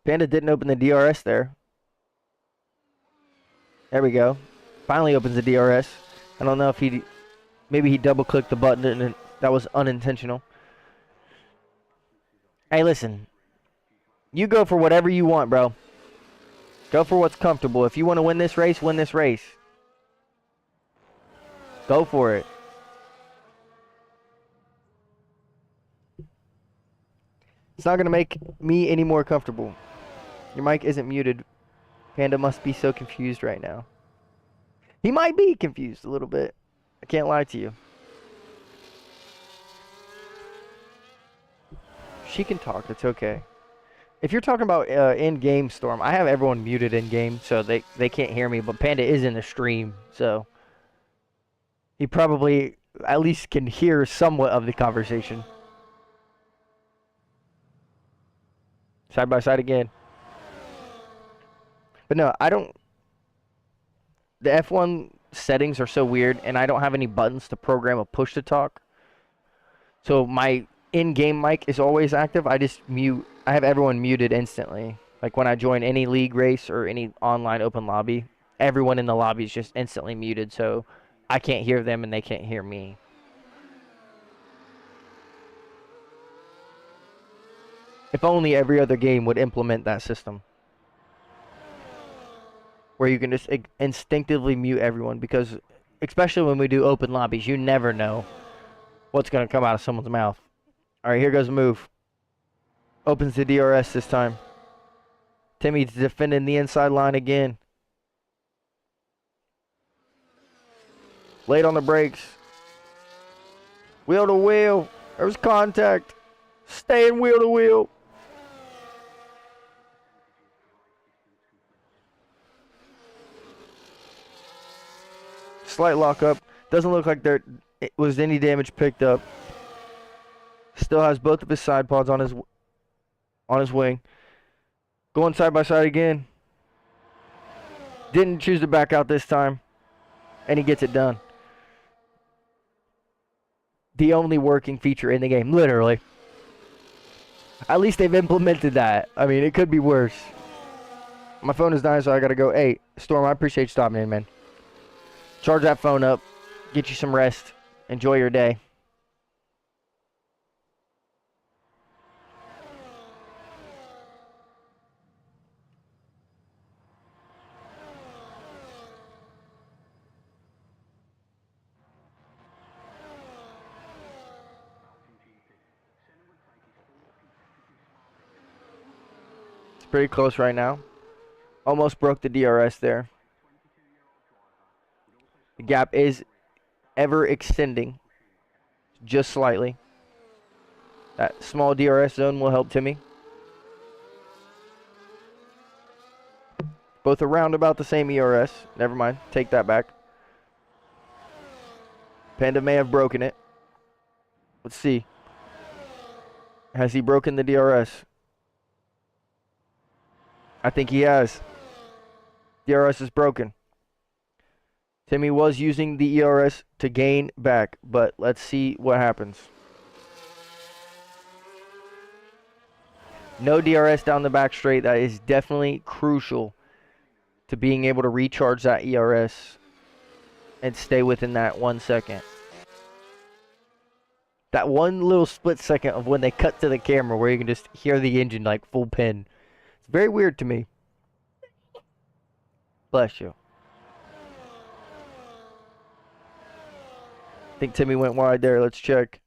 S2: Panda didn't open the DRS there. There we go. Finally opens the DRS. I don't know if maybe he double-clicked the button and that was unintentional. Hey, listen. You go for whatever you want, bro. Go for what's comfortable. If you want to win this race, win this race. Go for it. It's not going to make me any more comfortable. Your mic isn't muted. Panda must be so confused right now. He might be confused a little bit. I can't lie to you. She can talk. It's okay. If you're talking about in-game Storm, I have everyone muted in-game, so they can't hear me. But Panda is in the stream, so he probably at least can hear somewhat of the conversation. Side by side again. But no, I don't. The F1 settings are so weird, and I don't have any buttons to program a push to talk. So my in-game mic is always active. I just mute. I have everyone muted instantly. Like when I join any league race or any online open lobby, everyone in the lobby is just instantly muted, so I can't hear them and they can't hear me. If only every other game would implement that system, where you can just instinctively mute everyone, because especially when we do open lobbies, you never know what's going to come out of someone's mouth. All right, here goes the move. Opens the DRS this time. Timmy's defending the inside line again. Late on the brakes. Wheel to wheel. There's contact. Staying wheel to wheel. Slight lockup. Doesn't look like there was any damage picked up. Still has both of his side pods on his wing. Going side by side again. Didn't choose to back out this time. And he gets it done. The only working feature in the game, literally. At least they've implemented that. I mean, it could be worse. My phone is dying, so I gotta go. Hey, Storm, I appreciate you stopping in, man. Charge that phone up. Get you some rest. Enjoy your day. It's pretty close right now. Almost broke the DRS there. The gap is ever extending, just slightly. That small DRS zone will help Timmy. Both around about the same ERS. Never mind, take that back. Panda may have broken it. Let's see. Has he broken the DRS? I think he has. DRS is broken. Timmy was using the ERS to gain back, but let's see what happens. No DRS down the back straight. That is definitely crucial to being able to recharge that ERS and stay within that 1 second. That one little split second of when they cut to the camera where you can just hear the engine like full pin. Very weird to me. Bless you. I think Timmy went wide there. Let's check.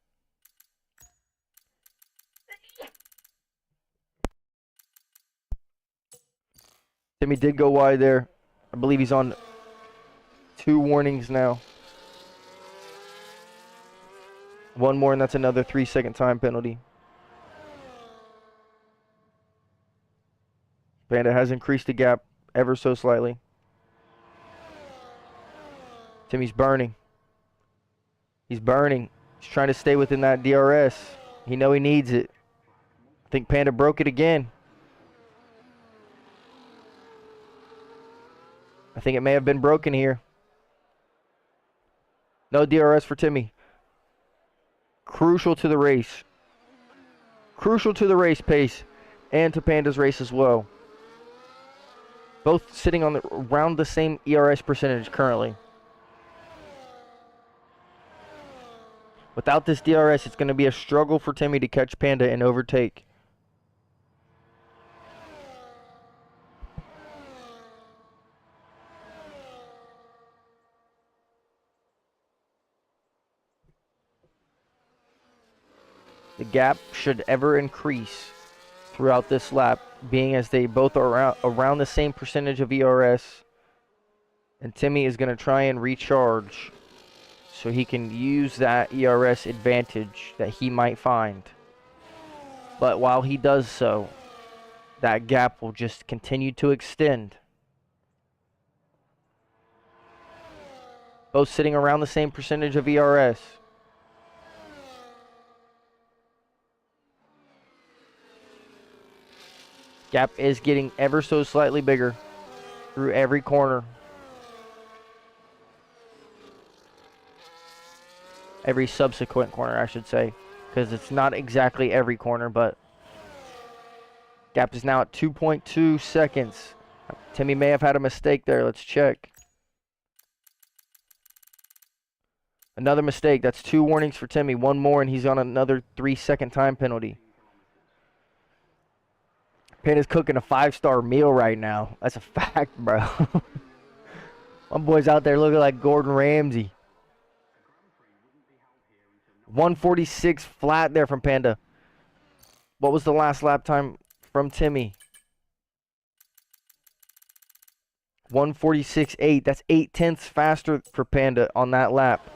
S2: Timmy did go wide there. I believe he's on 2 warnings now. One more, and that's another 3-second time penalty. Panda has increased the gap ever so slightly. Timmy's burning. He's burning. He's trying to stay within that DRS. He know he needs it. I think Panda broke it again. I think it may have been broken here. No DRS for Timmy. Crucial to the race. Crucial to the race pace and to Panda's race as well. Both sitting on around the same ERS percentage currently. Without this DRS, it's going to be a struggle for Timmy to catch Panda and overtake. The gap should ever increase throughout this lap, being as they both are around the same percentage of ERS. And Timmy is going to try and recharge so he can use that ERS advantage that he might find. But while he does so, that gap will just continue to extend. Both sitting around the same percentage of ERS. Gap is getting ever so slightly bigger through every corner. Every subsequent corner, I should say, because it's not exactly every corner, but gap is now at 2.2 seconds. Timmy may have had a mistake there. Let's check. Another mistake. That's 2 warnings for Timmy. One more, and he's on another 3-second time penalty. Panda's cooking a 5-star meal right now. That's a fact, bro. My boy's out there looking like Gordon Ramsay. 146 flat there from Panda. What was the last lap time from Timmy? 146.8. That's 0.8 faster for Panda on that lap.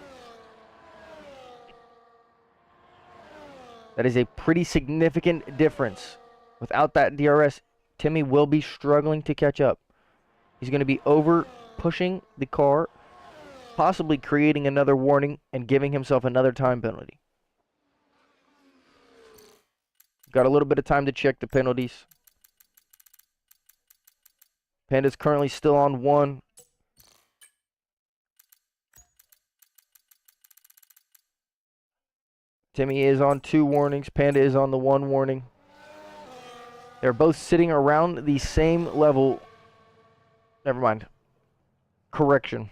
S2: That is a pretty significant difference. Without that DRS, Timmy will be struggling to catch up. He's going to be over pushing the car, possibly creating another warning and giving himself another time penalty. Got a little bit of time to check the penalties. Panda's currently still on 1. Timmy is on 2 warnings. Panda is on the 1 warning. They're both sitting around the same level. Never mind. Correction.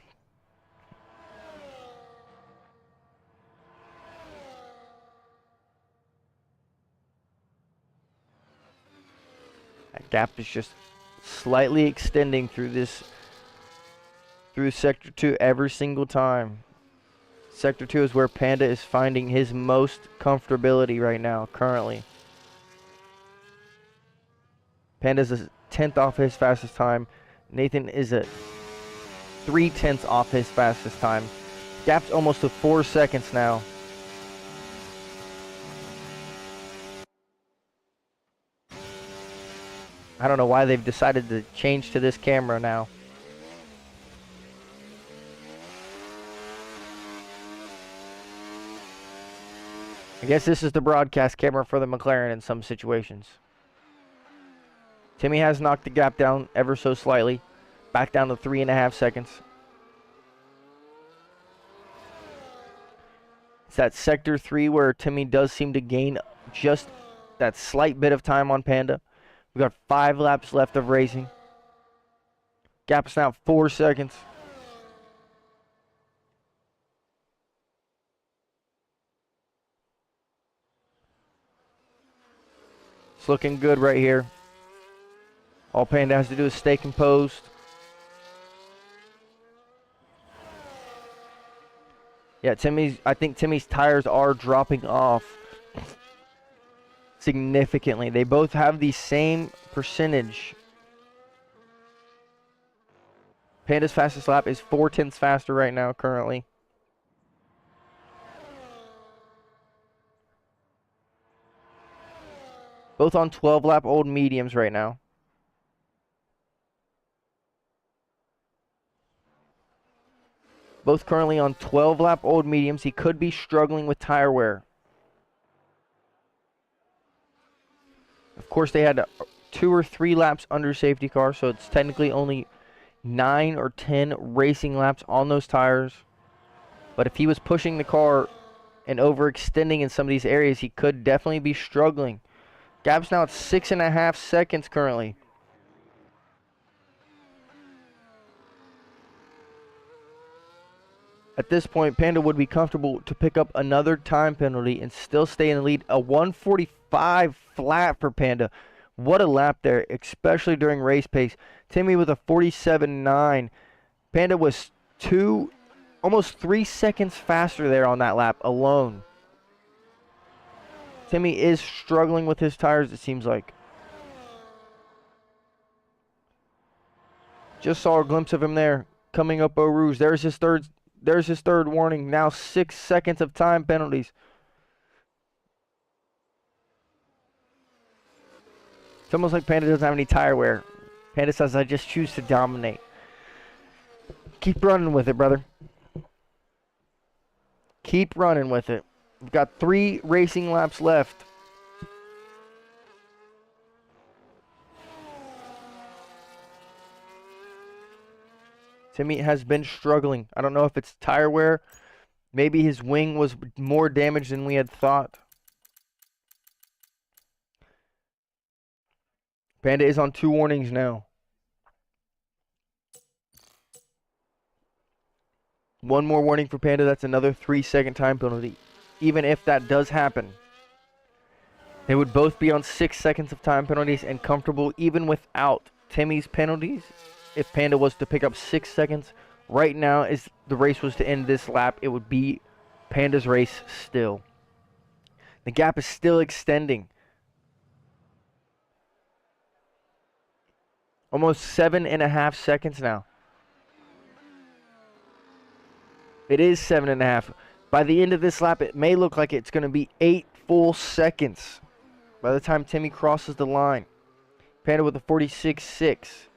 S2: That gap is just slightly extending through Sector 2 every single time. Sector 2 is where Panda is finding his most comfortability right now, currently. Panda's a 10th off his fastest time. Nathan is a 3/10 off his fastest time. Gap's almost to 4 seconds now. I don't know why they've decided to change to this camera now. I guess this is the broadcast camera for the McLaren in some situations. Timmy has knocked the gap down ever so slightly, back down to 3.5 seconds. It's that Sector 3 where Timmy does seem to gain just that slight bit of time on Panda. We've got 5 laps left of racing. Gap is now 4 seconds. It's looking good right here. All Panda has to do is stay composed. Yeah, I think Timmy's tires are dropping off significantly. They both have the same percentage. Panda's fastest lap is 4/10 faster right now, currently. Both on 12-lap old mediums right now. Both currently on 12-lap old mediums. He could be struggling with tire wear. Of course, they had 2 or 3 laps under safety car, so it's technically only 9 or 10 racing laps on those tires. But if he was pushing the car and overextending in some of these areas, he could definitely be struggling. Gap's now at 6.5 seconds currently. At this point, Panda would be comfortable to pick up another time penalty and still stay in the lead. A 1:45 flat for Panda. What a lap there, especially during race pace. Timmy with a 47.9. Panda was almost 3 seconds faster there on that lap alone. Timmy is struggling with his tires, it seems like. Just saw a glimpse of him there, coming up Eau Rouge. There's his third warning. Now 6 seconds of time penalties. It's almost like Panda doesn't have any tire wear. Panda says, I just choose to dominate. Keep running with it, brother. Keep running with it. We've got 3 racing laps left. Timmy has been struggling. I don't know if it's tire wear. Maybe his wing was more damaged than we had thought. Panda is on 2 warnings now. One more warning for Panda. That's another 3-second time penalty. Even if that does happen, they would both be on 6 seconds of time penalties and comfortable even without Timmy's penalties. If Panda was to pick up 6 seconds right now, as the race was to end this lap, it would be Panda's race still. The gap is still extending. Almost 7.5 seconds now. It is 7.5. By the end of this lap, it may look like it's going to be 8 full seconds by the time Timmy crosses the line. Panda with a 46.6.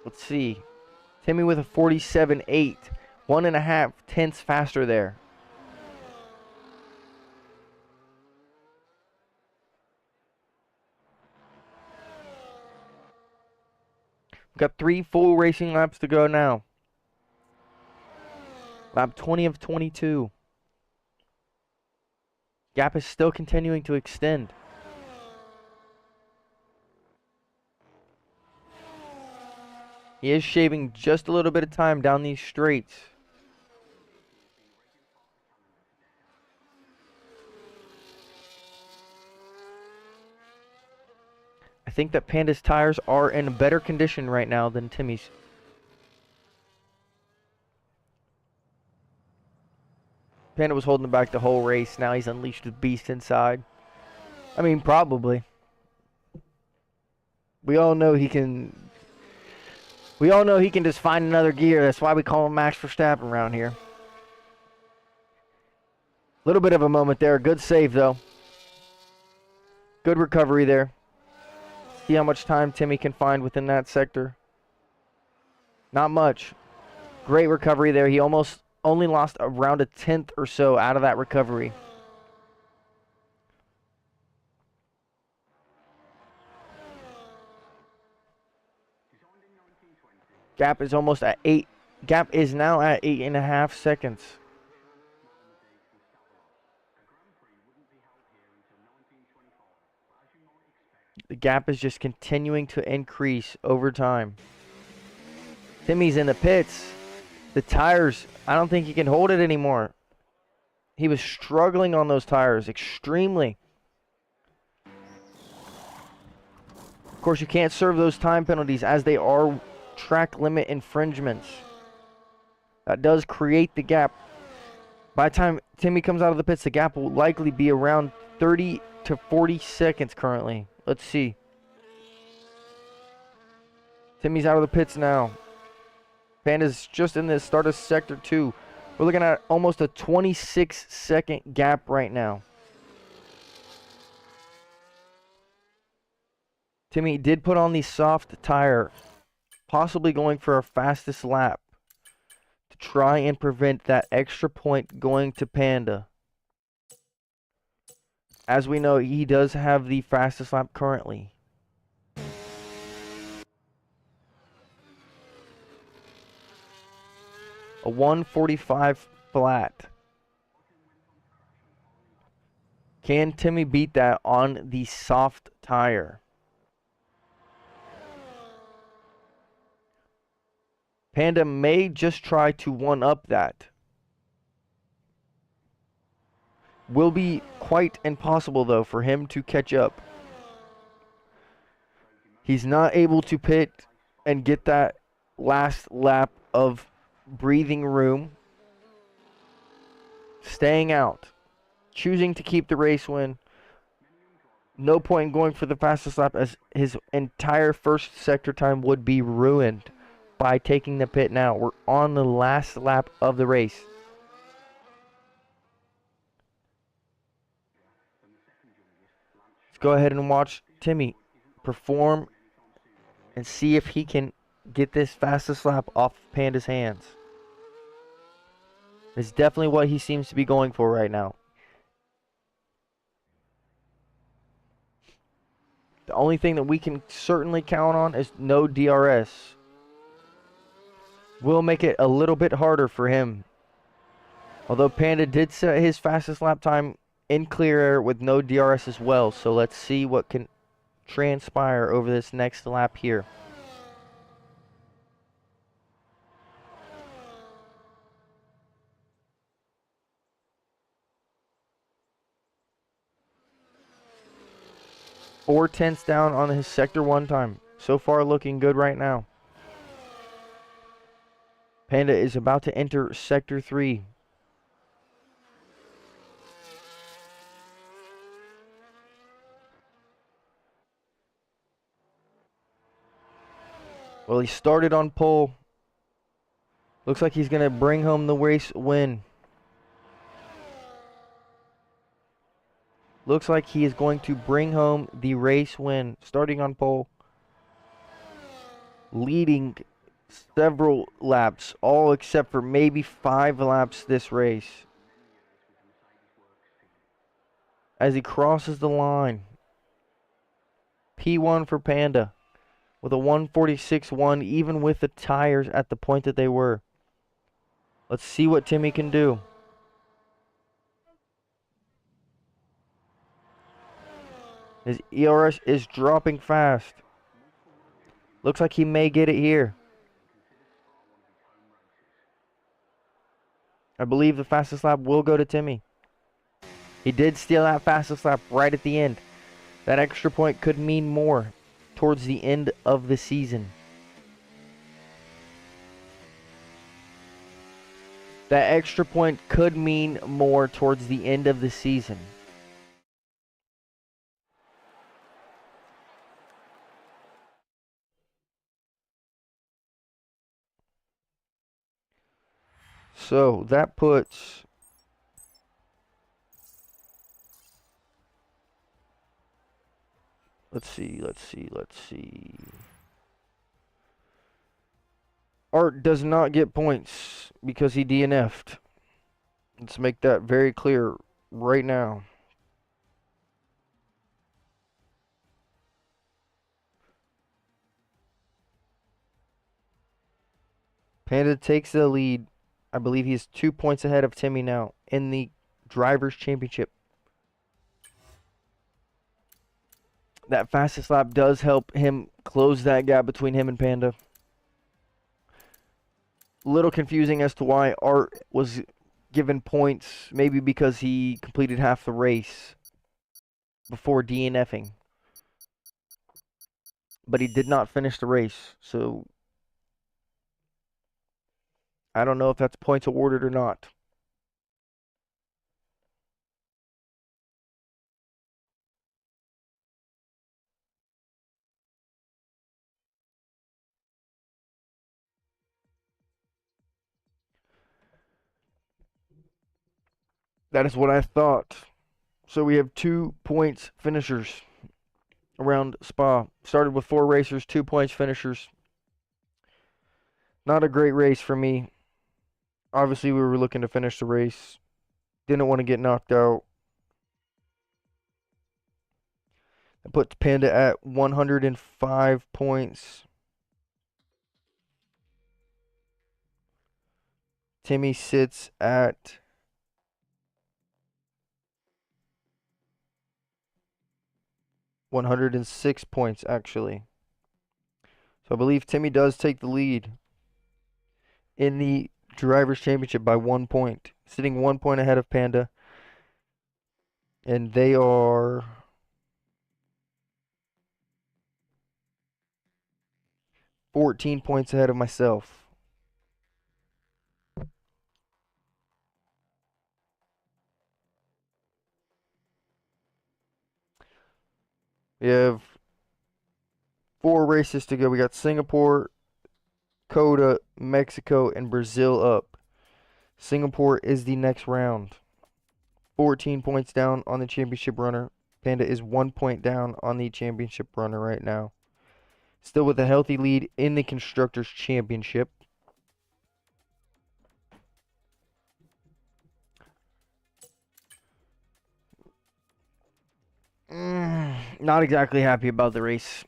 S2: Let's see. Timmy with a 47.8. 1.5 tenths faster there. We've got 3 full racing laps to go now. Lap 20 of 22. Gap is still continuing to extend. He is shaving just a little bit of time down these straights. I think that Panda's tires are in better condition right now than Timmy's. Panda was holding back the whole race. Now he's unleashed a beast inside. I mean, probably. We all know he can just find another gear. That's why we call him Max Verstappen around here. Little bit of a moment there. Good save, though. Good recovery there. See how much time Timmy can find within that sector. Not much. Great recovery there. He almost only lost around a tenth or so out of that recovery. Gap is almost at 8. Gap is now at 8.5 seconds. The gap is just continuing to increase over time. Timmy's in the pits. The tires, I don't think he can hold it anymore. He was struggling on those tires extremely. Of course, you can't serve those time penalties as they are track limit infringements. That does create the gap. By the time Timmy comes out of the pits, the gap will likely be around 30 to 40 seconds currently. Let's see. Timmy's out of the pits now. Panda's just in the start of Sector 2. We're looking at almost a 26-second gap right now. Timmy did put on the soft tire, possibly going for a fastest lap to try and prevent that extra point going to Panda. As we know, he does have the fastest lap currently. A 1:45 flat. Can Timmy beat that on the soft tire? Panda may just try to one-up that. Will be quite impossible, though, for him to catch up. He's not able to pit and get that last lap of breathing room. Staying out. Choosing to keep the race win. No point in going for the fastest lap, as his entire first sector time would be ruined by taking the pit now. We're on the last lap of the race. Let's go ahead and watch Timmy perform and see if he can get this fastest lap off Panda's hands. It's definitely what he seems to be going for right now. The only thing that we can certainly count on is no DRS. Will make it a little bit harder for him. Although Panda did set his fastest lap time in clear air with no DRS as well. So let's see what can transpire over this next lap here. Four tenths down on his sector 1 time. So far looking good right now. Panda is about to enter sector 3. Well, he started on pole. Looks like he's going to bring home the race win. Looks like he is going to bring home the race win. Starting on pole. Leading several laps. All except for maybe 5 laps this race. As he crosses the line. P1 for Panda. With a 1:46.1, even with the tires at the point that they were. Let's see what Timmy can do. His ERS is dropping fast. Looks like he may get it here. I believe the fastest lap will go to Timmy. He did steal that fastest lap right at the end. That extra point could mean more towards the end of the season. That extra point could mean more towards the end of the season. So that puts let's see. Art does not get points because he DNF'd. Let's make that very clear right now. Panda takes the lead. I believe he is 2 points ahead of Timmy now in the Drivers' Championship. That fastest lap does help him close that gap between him and Panda. Little confusing as to why Art was given points, maybe because he completed half the race before DNFing. but he did not finish the race. So I don't know if that's points awarded or not. That is what I thought. So we have 2 points finishers around Spa. Started with 4 racers, 2 points finishers. Not a great race for me. Obviously, we were looking to finish the race. Didn't want to get knocked out. That puts Panda at 105 points. Timmy sits at 106 points, actually. So I believe Timmy does take the lead in the Drivers' Championship by 1 point, sitting 1 point ahead of Panda. And they are 14 points ahead of myself. We have 4 races to go. We got Singapore, Coda, Mexico, and Brazil up. Singapore is the next round. 14 points down on the championship runner. Panda is 1 point down on the championship runner right now. Still with a healthy lead in the Constructors' Championship. Not exactly happy about the race.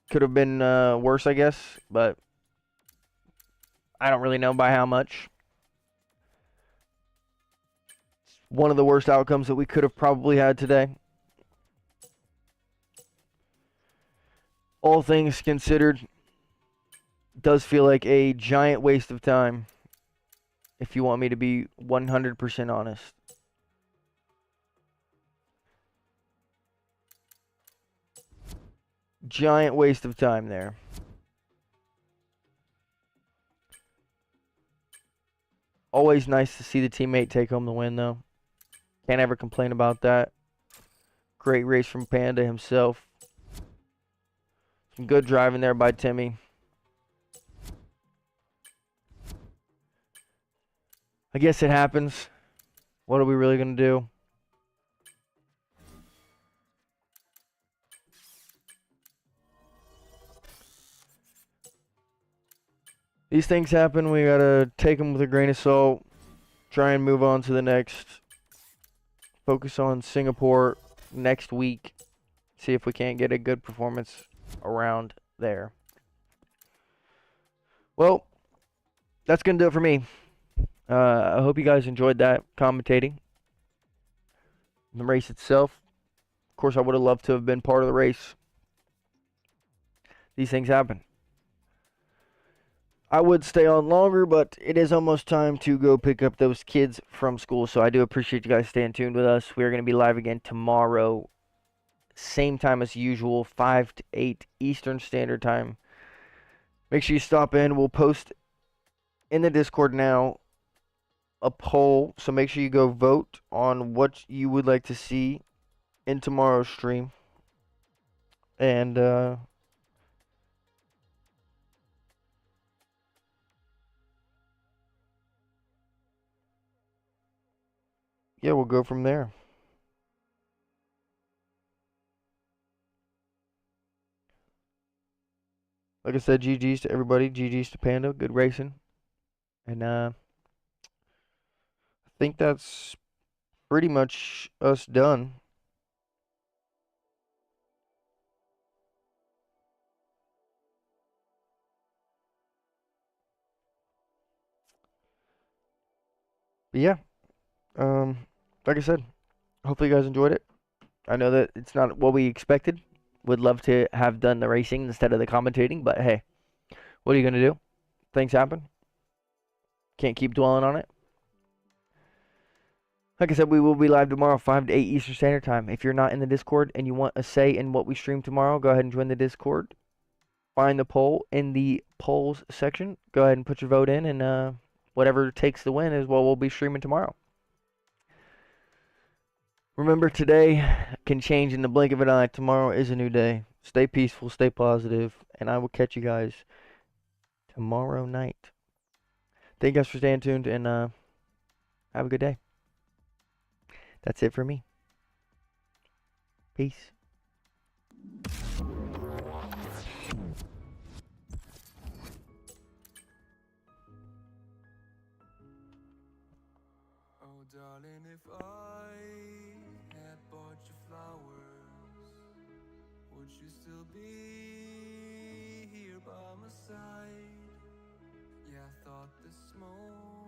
S2: Could have been worse, I guess, but I don't really know by how much. One of the worst outcomes that we could have probably had today. All things considered, does feel like a giant waste of time, if you want me to be 100% honest. Giant waste of time there. Always nice to see the teammate take home the win, though. Can't ever complain about that. Great race from Panda himself. Some good driving there by Timmy. I guess it happens. What are we really going to do? These things happen. We got to take them with a grain of salt. Try and move on to the next. Focus on Singapore next week. See if we can't get a good performance around there. Well, that's going to do it for me. I hope you guys enjoyed that commentating. The race itself. Of course, I would have loved to have been part of the race. These things happen. I would stay on longer, but it is almost time to go pick up those kids from school. So I do appreciate you guys staying tuned with us. We are going to be live again tomorrow. Same time as usual, 5 to 8 Eastern Standard Time. Make sure you stop in. We'll post in the Discord now a poll. So make sure you go vote on what you would like to see in tomorrow's stream. And yeah, we'll go from there. Like I said, GG's to everybody. GG's to Panda. Good racing. And I think that's pretty much us done. But yeah, like I said, hopefully you guys enjoyed it. I know that it's not what we expected. Would love to have done the racing instead of the commentating, but hey, what are you going to do? Things happen. Can't keep dwelling on it. Like I said, we will be live tomorrow, 5 to 8 Eastern Standard Time. If you're not in the Discord and you want a say in what we stream tomorrow, go ahead and join the Discord. Find the poll in the polls section. Go ahead and put your vote in, and whatever takes the win is what we'll be streaming tomorrow. Remember, today can change in the blink of an eye. Tomorrow is a new day. Stay peaceful, stay positive, and I will catch you guys tomorrow night. Thank you guys for staying tuned, and have a good day. That's it for me. Peace.
S1: Oh, darling, if I had bought you flowers, would you still be here by my side? Yeah, I thought this moment